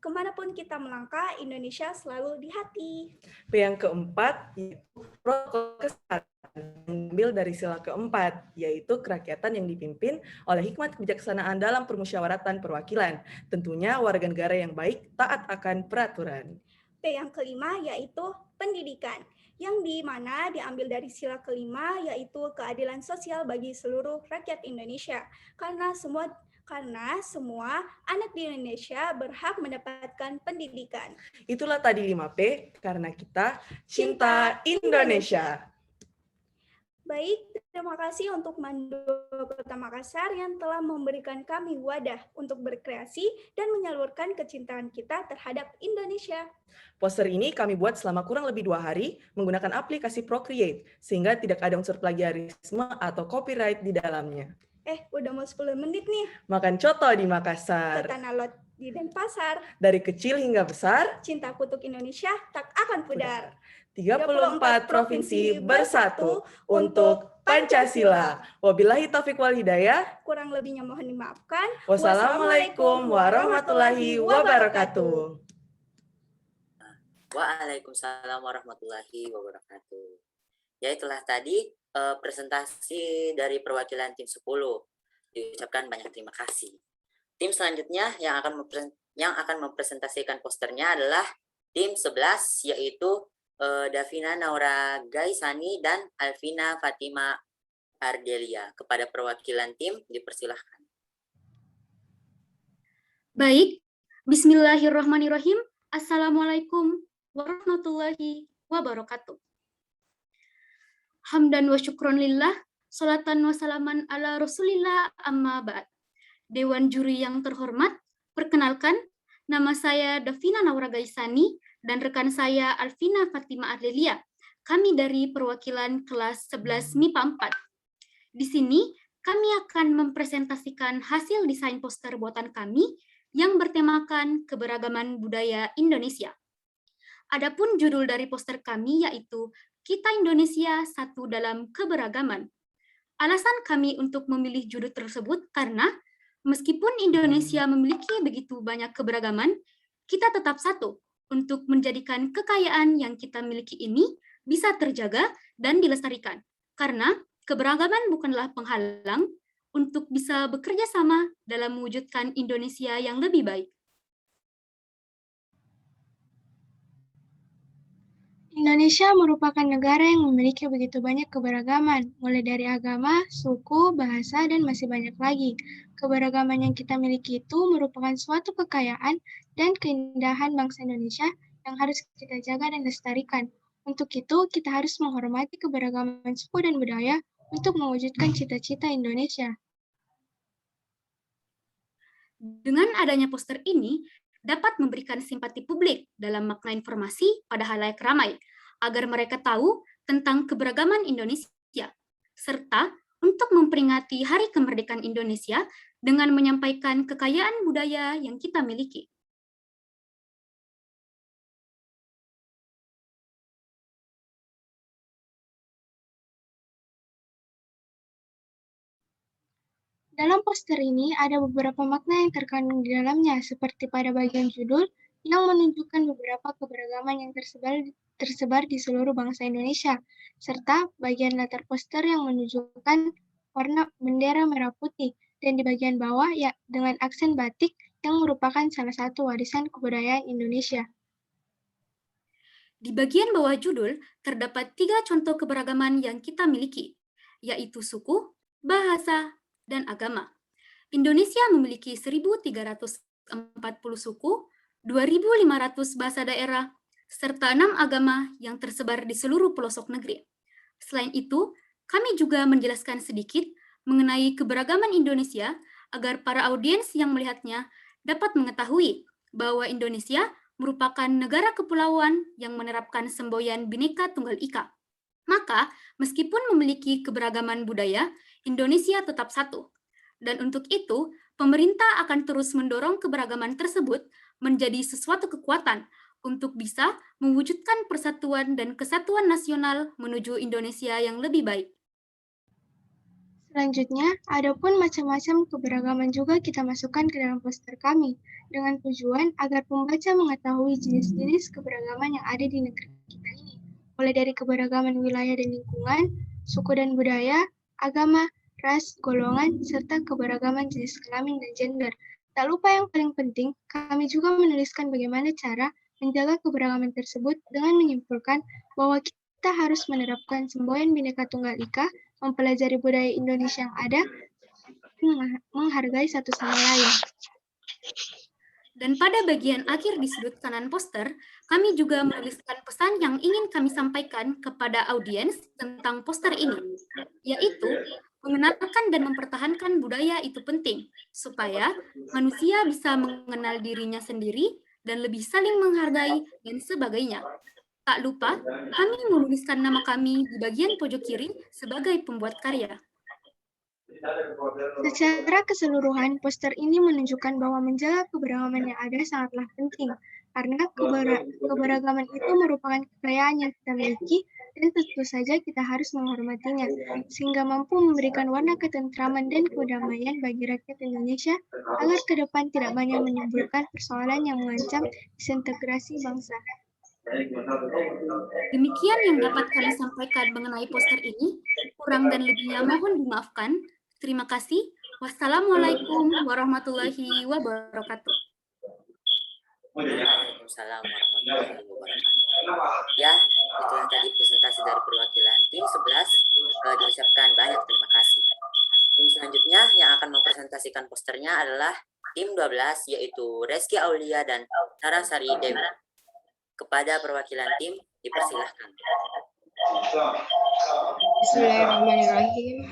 Speaker 14: Kemanapun kita melangkah, Indonesia selalu di hati.
Speaker 15: P yang keempat yaitu protokol kesehatan yang diambil dari sila keempat, yaitu kerakyatan yang dipimpin oleh hikmat kebijaksanaan dalam permusyawaratan perwakilan. Tentunya warga negara yang baik taat akan peraturan.
Speaker 14: P yang kelima yaitu pendidikan, yang di mana diambil dari sila kelima yaitu keadilan sosial bagi seluruh rakyat Indonesia. Karena semua anak di Indonesia berhak mendapatkan pendidikan.
Speaker 15: Itulah tadi 5P, karena kita cinta Indonesia.
Speaker 14: Baik, terima kasih untuk Mando Kota Makassar yang telah memberikan kami wadah untuk berkreasi dan menyalurkan kecintaan kita terhadap Indonesia.
Speaker 15: Poster ini kami buat selama kurang lebih 2 hari menggunakan aplikasi Procreate, sehingga tidak ada unsur plagiarisme atau copyright di dalamnya.
Speaker 14: Udah mau 10 menit nih.
Speaker 15: Makan coto di Makassar.
Speaker 14: Ke Tanah Lot di Denpasar.
Speaker 15: Dari kecil hingga besar,
Speaker 14: cintaku untuk Indonesia tak akan pudar.
Speaker 15: 34 provinsi bersatu untuk Pancasila. Wabillahi taufiq wal hidayah.
Speaker 14: Kurang lebihnya mohon dimaafkan.
Speaker 15: Wassalamualaikum warahmatullahi wabarakatuh.
Speaker 3: Waalaikumsalam warahmatullahi wabarakatuh. Ya, itulah tadi presentasi dari perwakilan tim 10. Diucapkan banyak terima kasih. Tim selanjutnya yang akan mempresentasikan posternya adalah tim 11, yaitu Davina Naura Gaisani dan Alvina Fatima Ardelia. Kepada perwakilan tim dipersilahkan.
Speaker 16: Baik, bismillahirrahmanirrahim. Assalamualaikum warahmatullahi wabarakatuh. Hamdan wa syukron lillah, salatan wa salaman ala rasulillah, amma ba'd. Dewan juri yang terhormat, perkenalkan, nama saya Davina Naura Gaisani dan rekan saya Alvina Fatima Ardelia. Kami dari perwakilan kelas 11 MIPA 4. Di sini, kami akan mempresentasikan hasil desain poster buatan kami yang bertemakan keberagaman budaya Indonesia. Adapun judul dari poster kami yaitu Kita Indonesia Satu Dalam Keberagaman. Alasan kami untuk memilih judul tersebut karena meskipun Indonesia memiliki begitu banyak keberagaman, kita tetap satu untuk menjadikan kekayaan yang kita miliki ini bisa terjaga dan dilestarikan. Karena keberagaman bukanlah penghalang untuk bisa bekerja sama dalam mewujudkan Indonesia yang lebih baik.
Speaker 17: Indonesia merupakan negara yang memiliki begitu banyak keberagaman, mulai dari agama, suku, bahasa, dan masih banyak lagi. Keberagaman yang kita miliki itu merupakan suatu kekayaan dan keindahan bangsa Indonesia yang harus kita jaga dan lestarikan. Untuk itu, kita harus menghormati keberagaman suku dan budaya untuk mewujudkan cita-cita Indonesia.
Speaker 16: Dengan adanya poster ini, dapat memberikan simpati publik dalam makna informasi pada halayak ramai, agar mereka tahu tentang keberagaman Indonesia, serta untuk memperingati Hari Kemerdekaan Indonesia dengan menyampaikan kekayaan budaya yang kita miliki.
Speaker 17: Dalam poster ini ada beberapa makna yang terkandung di dalamnya, seperti pada bagian judul yang menunjukkan beberapa keberagaman yang tersebar di seluruh bangsa Indonesia, serta bagian latar poster yang menunjukkan warna bendera merah putih, dan di bagian bawah ya dengan aksen batik yang merupakan salah satu warisan kebudayaan Indonesia.
Speaker 16: Di bagian bawah judul terdapat 3 contoh keberagaman yang kita miliki, yaitu suku, bahasa, dan agama. Indonesia memiliki 1.340 suku, 2.500 bahasa daerah, serta 6 agama yang tersebar di seluruh pelosok negeri. Selain itu, kami juga menjelaskan sedikit mengenai keberagaman Indonesia agar para audiens yang melihatnya dapat mengetahui bahwa Indonesia merupakan negara kepulauan yang menerapkan semboyan Bhinneka Tunggal Ika. Maka, meskipun memiliki keberagaman budaya, Indonesia tetap satu. Dan untuk itu, pemerintah akan terus mendorong keberagaman tersebut menjadi sesuatu kekuatan untuk bisa mewujudkan persatuan dan kesatuan nasional menuju Indonesia yang lebih baik.
Speaker 17: Selanjutnya, ada pun macam-macam keberagaman juga kita masukkan ke dalam poster kami, dengan tujuan agar pembaca mengetahui jenis-jenis keberagaman yang ada di negeri kita ini, mulai dari keberagaman wilayah dan lingkungan, suku dan budaya, agama, ras, golongan, serta keberagaman jenis kelamin dan gender. Tak lupa yang paling penting, kami juga menuliskan bagaimana cara menjaga keberagaman tersebut dengan menyimpulkan bahwa kita harus menerapkan semboyan Bhinneka Tunggal Ika, mempelajari budaya Indonesia yang ada, menghargai satu sama lain.
Speaker 16: Dan pada bagian akhir di sudut kanan poster, kami juga menuliskan pesan yang ingin kami sampaikan kepada audiens tentang poster ini, yaitu mengenalkan dan mempertahankan budaya itu penting, supaya manusia bisa mengenal dirinya sendiri dan lebih saling menghargai dan sebagainya. Tak lupa, kami menuliskan nama kami di bagian pojok kiri sebagai pembuat karya.
Speaker 17: Secara keseluruhan, poster ini menunjukkan bahwa menjaga keberagaman yang ada sangatlah penting, karena keberagaman itu merupakan kekayaan yang kita miliki dan tentu saja kita harus menghormatinya, sehingga mampu memberikan warna ketentraman dan kedamaian bagi rakyat Indonesia agar ke depan tidak banyak menimbulkan persoalan yang mengancam disintegrasi bangsa.
Speaker 16: Demikian yang dapat kami sampaikan mengenai poster ini. Kurang dan lebihnya mohon dimaafkan. Terima kasih. Wassalamualaikum warahmatullahi wabarakatuh.
Speaker 3: Waalaikumsalam warahmatullahi wabarakatuh. Ya, itulah tadi presentasi dari perwakilan tim 11. Diucapkan banyak terima kasih. Tim selanjutnya yang akan mempresentasikan posternya adalah tim 12, yaitu Reski Aulia dan Sarasari Dewi. Kepada perwakilan tim, dipersilahkan.
Speaker 18: Bismillahirrahmanirrahim.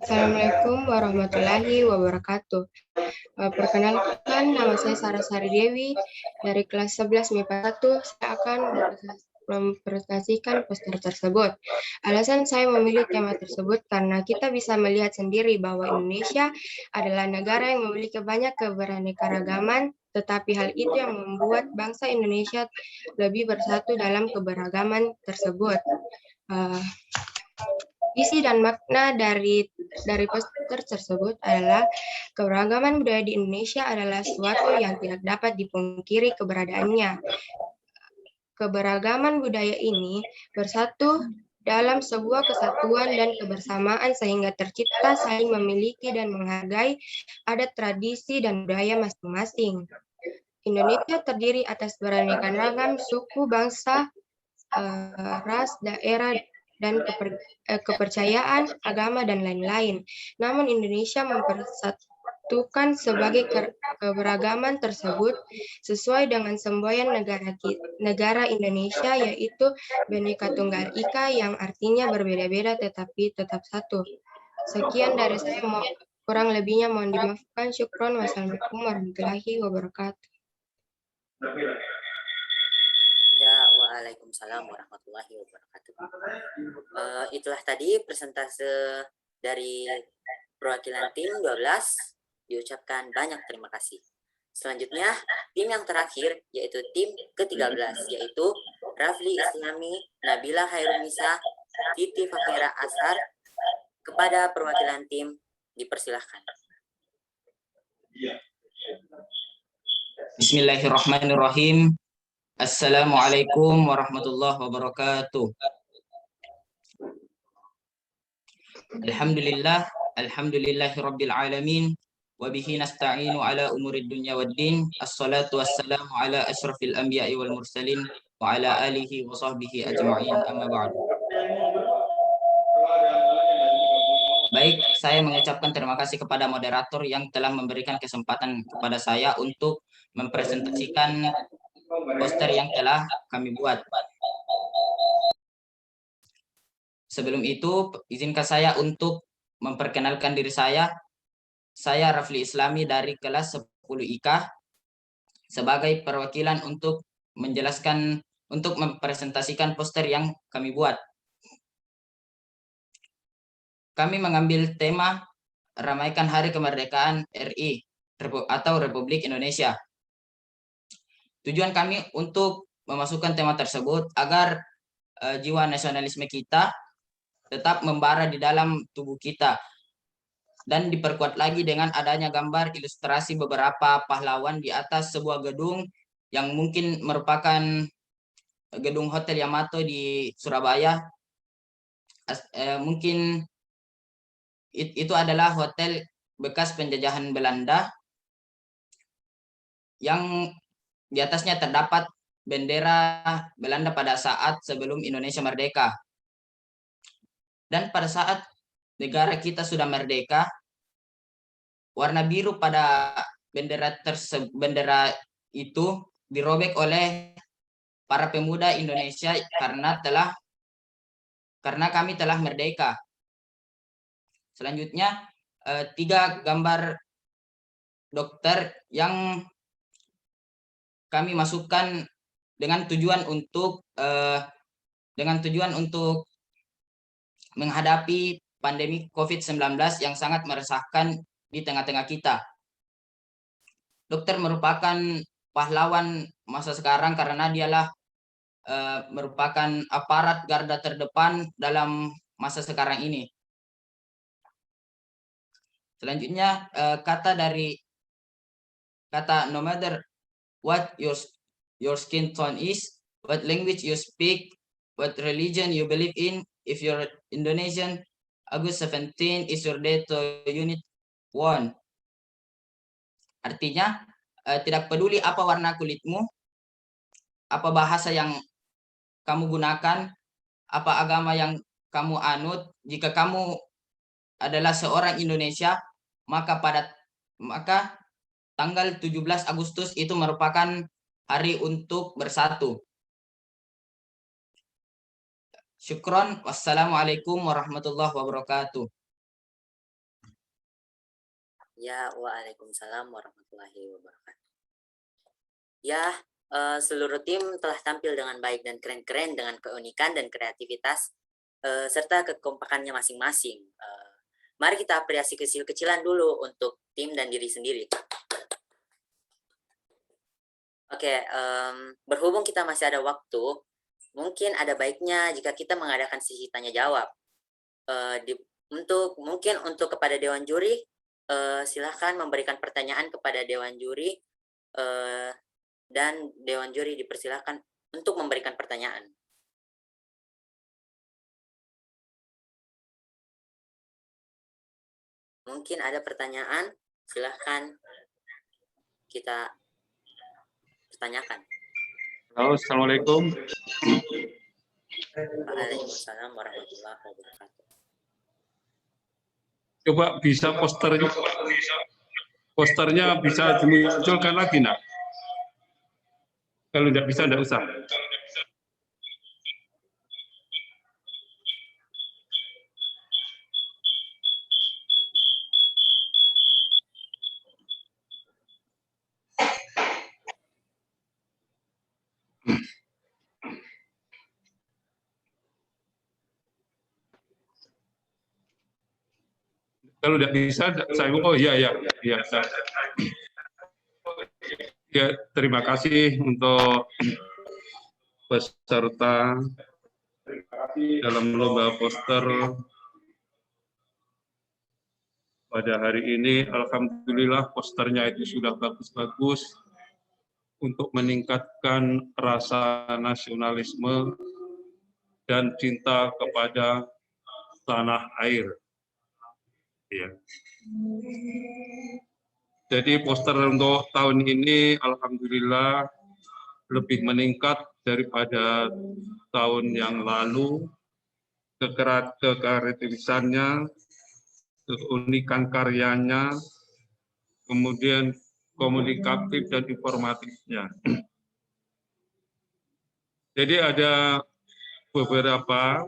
Speaker 18: Assalamualaikum warahmatullahi wabarakatuh. Perkenalkan, nama saya Sarasari Dewi dari kelas 11 MIPA 1. Saya akan mempresentasikan poster tersebut. Alasan saya memilih tema tersebut karena kita bisa melihat sendiri bahwa Indonesia adalah negara yang memiliki banyak keberaneka-ragaman, tetapi hal itu yang membuat bangsa Indonesia lebih bersatu dalam keberagaman tersebut. Isi dan makna dari poster tersebut adalah keberagaman budaya di Indonesia adalah sesuatu yang tidak dapat dipungkiri keberadaannya. Keberagaman budaya ini bersatu dalam sebuah kesatuan dan kebersamaan sehingga tercipta saling memiliki dan menghargai adat tradisi dan budaya masing-masing. Indonesia terdiri atas beraneka ragam suku, bangsa, ras, daerah, dan kepercayaan, agama, dan lain-lain. Namun Indonesia mempersatukan sebagai keberagaman tersebut sesuai dengan semboyan negara Indonesia, yaitu Bhinneka Tunggal Ika, yang artinya berbeda-beda tetapi tetap satu. Sekian dari saya, kurang lebihnya mohon dimaafkan. Syukron. Wassalamualaikum warahmatullahi wabarakatuh.
Speaker 3: Ya, waalaikumsalam warahmatullahi wabarakatuh. Itulah tadi presentase dari perwakilan tim 12. Diucapkan banyak terima kasih. Selanjutnya, tim yang terakhir, yaitu tim ke-13, yaitu Rafli Islami, Nabila Hairunisa, Titi Fakira Ashar. Kepada perwakilan tim, dipersilahkan.
Speaker 19: Bismillahirrahmanirrahim. Assalamualaikum warahmatullahi wabarakatuh. Alhamdulillahi rabbil alamin. Wabihi nasta'inu ala umurid dunya waddin. Assalatu wassalamu ala asyrafil anbiya'i wal mursalin. Wa ala alihi wa sahbihi ajma'in, amma ba'du. Baik, saya mengucapkan terima kasih kepada moderator yang telah memberikan kesempatan kepada saya untuk mempresentasikan poster yang telah kami buat. Sebelum itu, izinkan saya untuk memperkenalkan diri saya. Saya Rafli Islami dari kelas 10 IKA sebagai perwakilan untuk untuk mempresentasikan poster yang kami buat. Kami mengambil tema ramaikan Hari Kemerdekaan RI atau Republik Indonesia. Tujuan kami untuk memasukkan tema tersebut agar jiwa nasionalisme kita tetap membara di dalam tubuh kita, dan diperkuat lagi dengan adanya gambar ilustrasi beberapa pahlawan di atas sebuah gedung yang mungkin merupakan gedung Hotel Yamato di Surabaya. Mungkin itu adalah hotel bekas penjajahan Belanda yang di atasnya terdapat bendera Belanda pada saat sebelum Indonesia merdeka. Dan pada saat negara kita sudah merdeka, warna biru pada bendera itu dirobek oleh para pemuda Indonesia karena kami telah merdeka. Selanjutnya 3 gambar dokter yang kami masukkan dengan tujuan untuk menghadapi pandemi COVID-19 yang sangat meresahkan di tengah-tengah kita. Dokter merupakan pahlawan masa sekarang karena dialah merupakan aparat garda terdepan dalam masa sekarang ini. Selanjutnya kata no matter what your skin tone is, what language you speak, what religion you believe in, if you're Indonesian, August 17 is your day to unit 1. Artinya, tidak peduli apa warna kulitmu, apa bahasa yang kamu gunakan, apa agama yang kamu anut, jika kamu adalah seorang Indonesia, maka tanggal 17 Agustus itu merupakan hari untuk bersatu. Syukron, wassalamualaikum warahmatullahi wabarakatuh.
Speaker 3: Ya, waalaikumsalam warahmatullahi wabarakatuh. Ya, seluruh tim telah tampil dengan baik dan keren-keren dengan keunikan dan kreativitas serta kekompakannya masing-masing. Mari kita apresiasi kecil-kecilan dulu untuk tim dan diri sendiri. Oke, berhubung kita masih ada waktu, mungkin ada baiknya jika kita mengadakan sesi tanya jawab. Untuk kepada Dewan Juri, silahkan memberikan pertanyaan kepada Dewan Juri, dan Dewan Juri dipersilahkan untuk memberikan pertanyaan. Mungkin ada pertanyaan, silahkan kita pertanyakan.
Speaker 13: Halo, assalamualaikum.
Speaker 3: Waalaikumsalam warahmatullahi wabarakatuh.
Speaker 13: Coba bisa posternya bisa dimunculkan lagi, nak? Kalau tidak bisa, tidak usah. Kalau tidak bisa, saya ya, terima kasih untuk peserta dalam lomba poster pada hari ini. Alhamdulillah posternya itu sudah bagus-bagus untuk meningkatkan rasa nasionalisme dan cinta kepada tanah air. Ya. Jadi poster untuk tahun ini alhamdulillah lebih meningkat daripada tahun yang lalu. Kekreativisannya, keunikan karyanya, kemudian komunikatif dan informatifnya. Jadi ada beberapa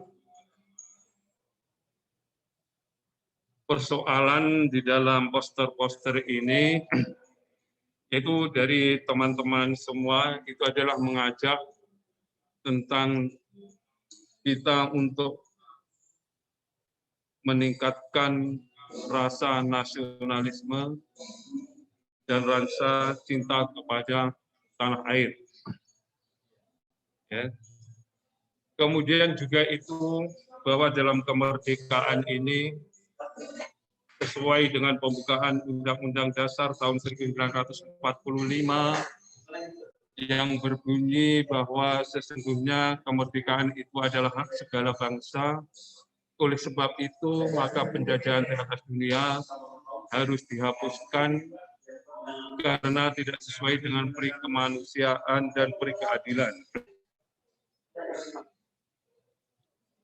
Speaker 13: persoalan di dalam poster-poster ini Yaitu dari teman-teman semua itu adalah mengajak tentang kita untuk meningkatkan rasa nasionalisme dan rasa cinta kepada tanah air. Ya. Kemudian juga itu bahwa dalam kemerdekaan ini sesuai dengan pembukaan Undang-Undang Dasar tahun 1945 yang berbunyi bahwa sesungguhnya kemerdekaan itu adalah hak segala bangsa. Oleh sebab itu, maka penjajahan terhadap dunia harus dihapuskan karena tidak sesuai dengan peri kemanusiaan dan peri keadilan.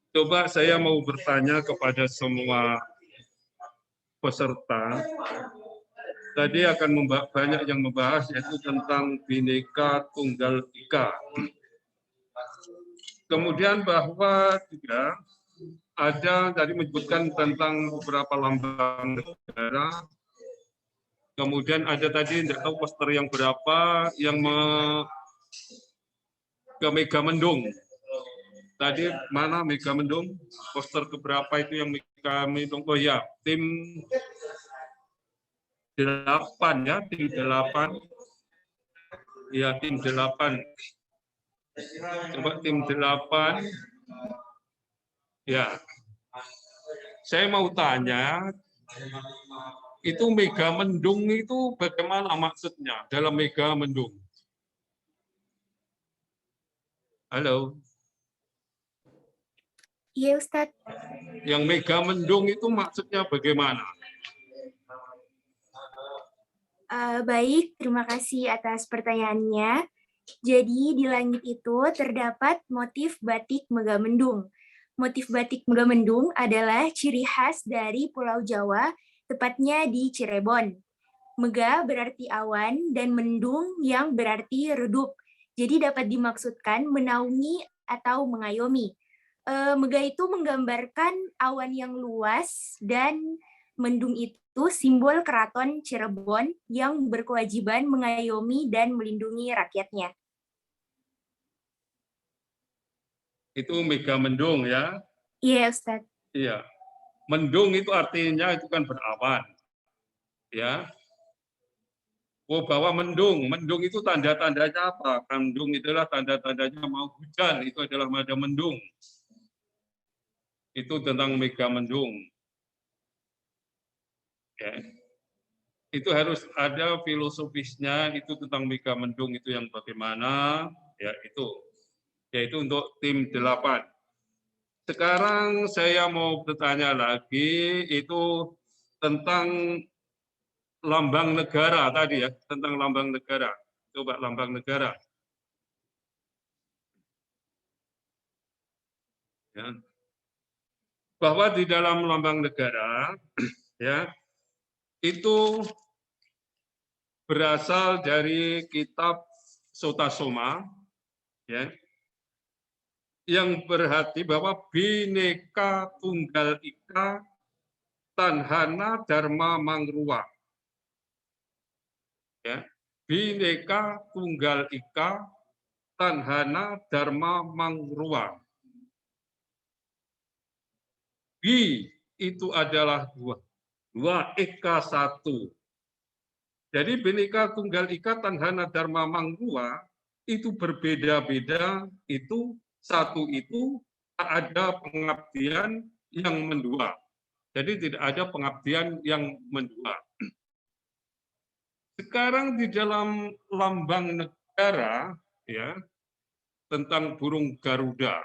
Speaker 13: Coba saya mau bertanya kepada semua peserta. Tadi akan banyak yang membahas yaitu tentang Bhinneka Tunggal Ika. Kemudian bahwa juga ada tadi menyebutkan tentang beberapa lambang negara. Kemudian ada tadi tidak tahu poster yang berapa yang ke Megamendung. Tadi mana Megamendung? Poster keberapa itu yang Megamendung? Oh ya, tim 8 ya, tim 8. Ya, tim 8. Coba tim 8. Ya. Saya mau tanya, itu Megamendung itu bagaimana maksudnya dalam Megamendung? Halo.
Speaker 10: Iya, Ustadz.
Speaker 13: Yang Megamendung itu maksudnya bagaimana?
Speaker 10: Baik, terima kasih atas pertanyaannya. Jadi di langit itu terdapat motif batik Megamendung. Motif batik Megamendung adalah ciri khas dari Pulau Jawa, tepatnya di Cirebon. Mega berarti awan dan mendung yang berarti redup. Jadi dapat dimaksudkan menaungi atau mengayomi. Mega itu menggambarkan awan yang luas dan mendung itu simbol keraton Cirebon yang berkewajiban mengayomi dan melindungi rakyatnya.
Speaker 13: Itu Megamendung ya?
Speaker 10: Iya, Ustadz.
Speaker 13: Iya. Mendung itu artinya itu kan berawan. Ya. Oh, bahwa mendung itu tanda-tandanya apa? Mendung itulah tanda-tandanya mau hujan, itu adalah ada mendung. Itu tentang Megamendung. Ya. Itu harus ada filosofisnya, itu tentang Megamendung itu yang bagaimana, ya itu. Yaitu untuk tim 8. Sekarang saya mau bertanya lagi, itu tentang lambang negara tadi ya, tentang lambang negara. Coba lambang negara. Ya. Bahwa di dalam lambang negara, ya, itu berasal dari kitab Sotasoma, ya, yang berarti bahwa Bhinneka Tunggal Ika Tanhana Dharma Mangruwa. Ya, Bhinneka Tunggal Ika Tanhana Dharma Mangruwa. Bi itu adalah dua Eka satu. Jadi Bhinneka Tunggal Ika Tanhana Dharma Mangruwa itu berbeda-beda, itu satu itu tak ada pengabdian yang mendua. Jadi tidak ada pengabdian yang mendua. Sekarang di dalam lambang negara ya tentang burung Garuda.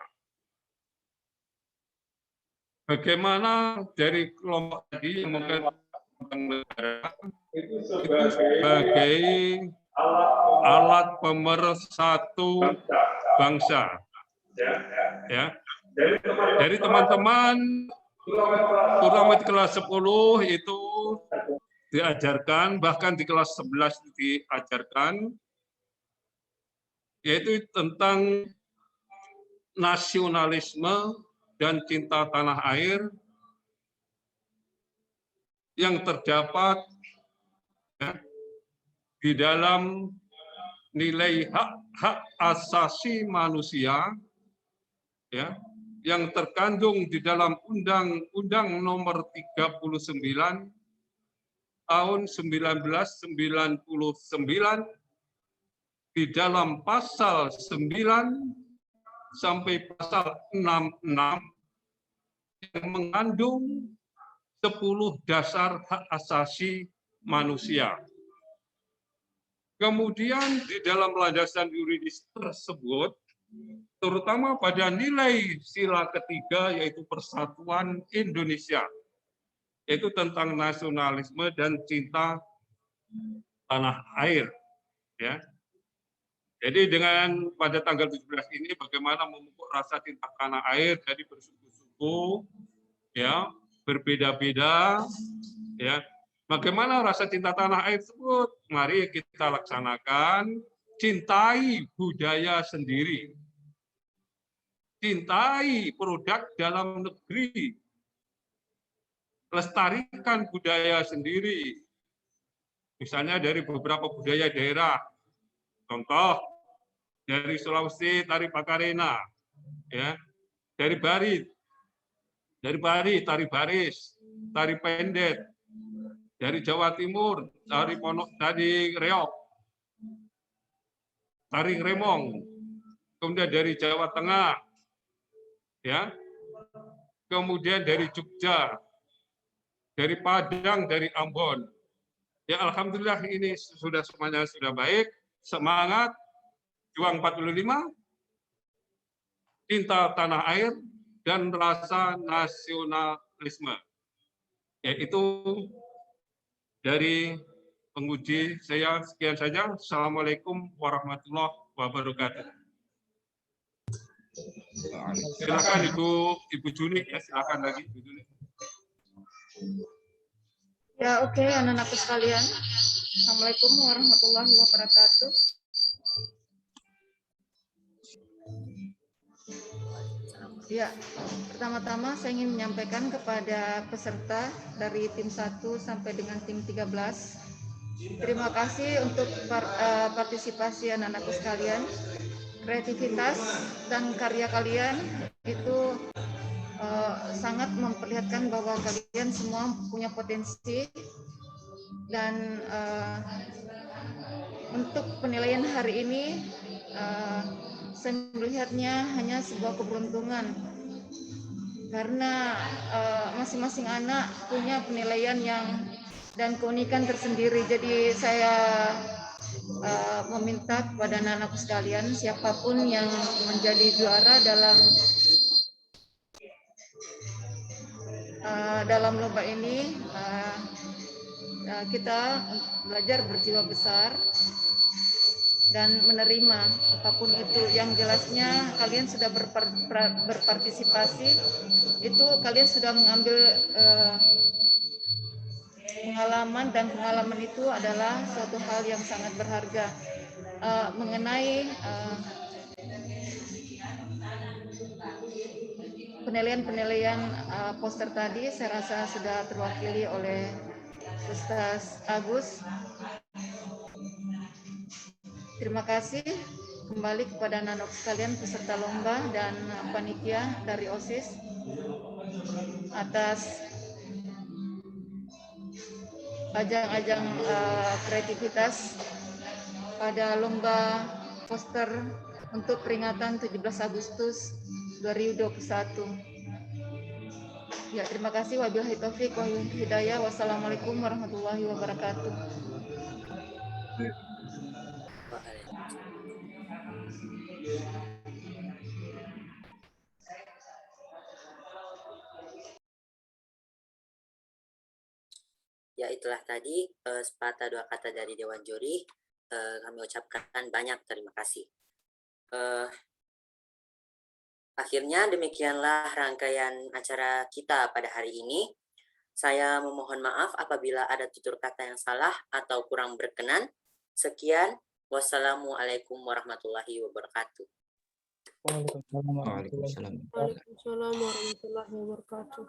Speaker 13: Bagaimana dari kelompok tadi yang mengatakan negara itu sebagai alat pemersatu bangsa. Ya. Dari teman-teman terutama di kelas 10 itu diajarkan, bahkan di kelas 11 diajarkan, yaitu tentang nasionalisme dan cinta tanah air yang terdapat ya, di dalam nilai hak-hak asasi manusia, ya, yang terkandung di dalam Undang-Undang Nomor 39 tahun 1999 di dalam pasal 9 sampai pasal 66 yang mengandung 10 dasar hak asasi manusia. Kemudian di dalam landasan yuridis tersebut, terutama pada nilai sila ketiga yaitu Persatuan Indonesia, yaitu tentang nasionalisme dan cinta tanah air, ya. Jadi dengan pada tanggal 17 ini bagaimana memupuk rasa cinta tanah air dari bersuku-suku, ya, berbeda-beda, ya. Bagaimana rasa cinta tanah air tersebut? Mari kita laksanakan. Cintai budaya sendiri, cintai produk dalam negeri, lestarikan budaya sendiri. Misalnya dari beberapa budaya daerah, contoh dari Sulawesi tari Pakarena, ya, dari Bali tari baris, tari pendet, dari Jawa Timur tari reok, tari remong, kemudian dari Jawa Tengah, ya, kemudian dari Jogja, dari Padang, dari Ambon. Ya, alhamdulillah ini semuanya sudah baik. Semangat, juang 45, cinta tanah air, dan rasa nasionalisme. Yaitu dari penguji saya, sekian saja. Assalamualaikum warahmatullahi wabarakatuh. Silakan Ibu Juni, ya, silakan lagi Ibu Juni.
Speaker 20: Ya, oke, anak-anakku sekalian. Assalamualaikum warahmatullahi wabarakatuh. Ya, pertama-tama saya ingin menyampaikan kepada peserta dari tim 1 sampai dengan tim 13. Terima kasih untuk partisipasi anak-anakku sekalian. Kreativitas dan karya kalian itu sangat memperlihatkan bahwa kalian semua punya potensi, dan untuk penilaian hari ini saya melihatnya hanya sebuah keberuntungan karena masing-masing anak punya penilaian yang dan keunikan tersendiri. Jadi saya meminta kepada anak-anakku sekalian, siapapun yang menjadi juara dalam lomba ini, kita belajar berjiwa besar dan menerima apapun itu. Yang jelasnya kalian sudah berpartisipasi, itu kalian sudah mengambil pengalaman, dan pengalaman itu adalah suatu hal yang sangat berharga. Mengenai penilaian poster tadi, saya rasa sudah terwakili oleh Ustaz Agus. Terima kasih kembali kepada anak-anak sekalian peserta lomba dan panitia dari OSIS atas ajang-ajang kreativitas pada lomba poster untuk peringatan 17 Agustus 2021. Ya, terima kasih. Wabillahi taufik wa hidayah. Wassalamualaikum warahmatullahi wabarakatuh.
Speaker 3: Ya, itulah tadi sepatah dua kata dari Dewan Juri. Kami ucapkan banyak terima kasih. Akhirnya demikianlah rangkaian acara kita pada hari ini. Saya memohon maaf apabila ada tutur kata yang salah atau kurang berkenan. Sekian, wassalamualaikum warahmatullahi wabarakatuh.
Speaker 6: Waalaikumsalam.
Speaker 15: Waalaikumsalam warahmatullahi wabarakatuh.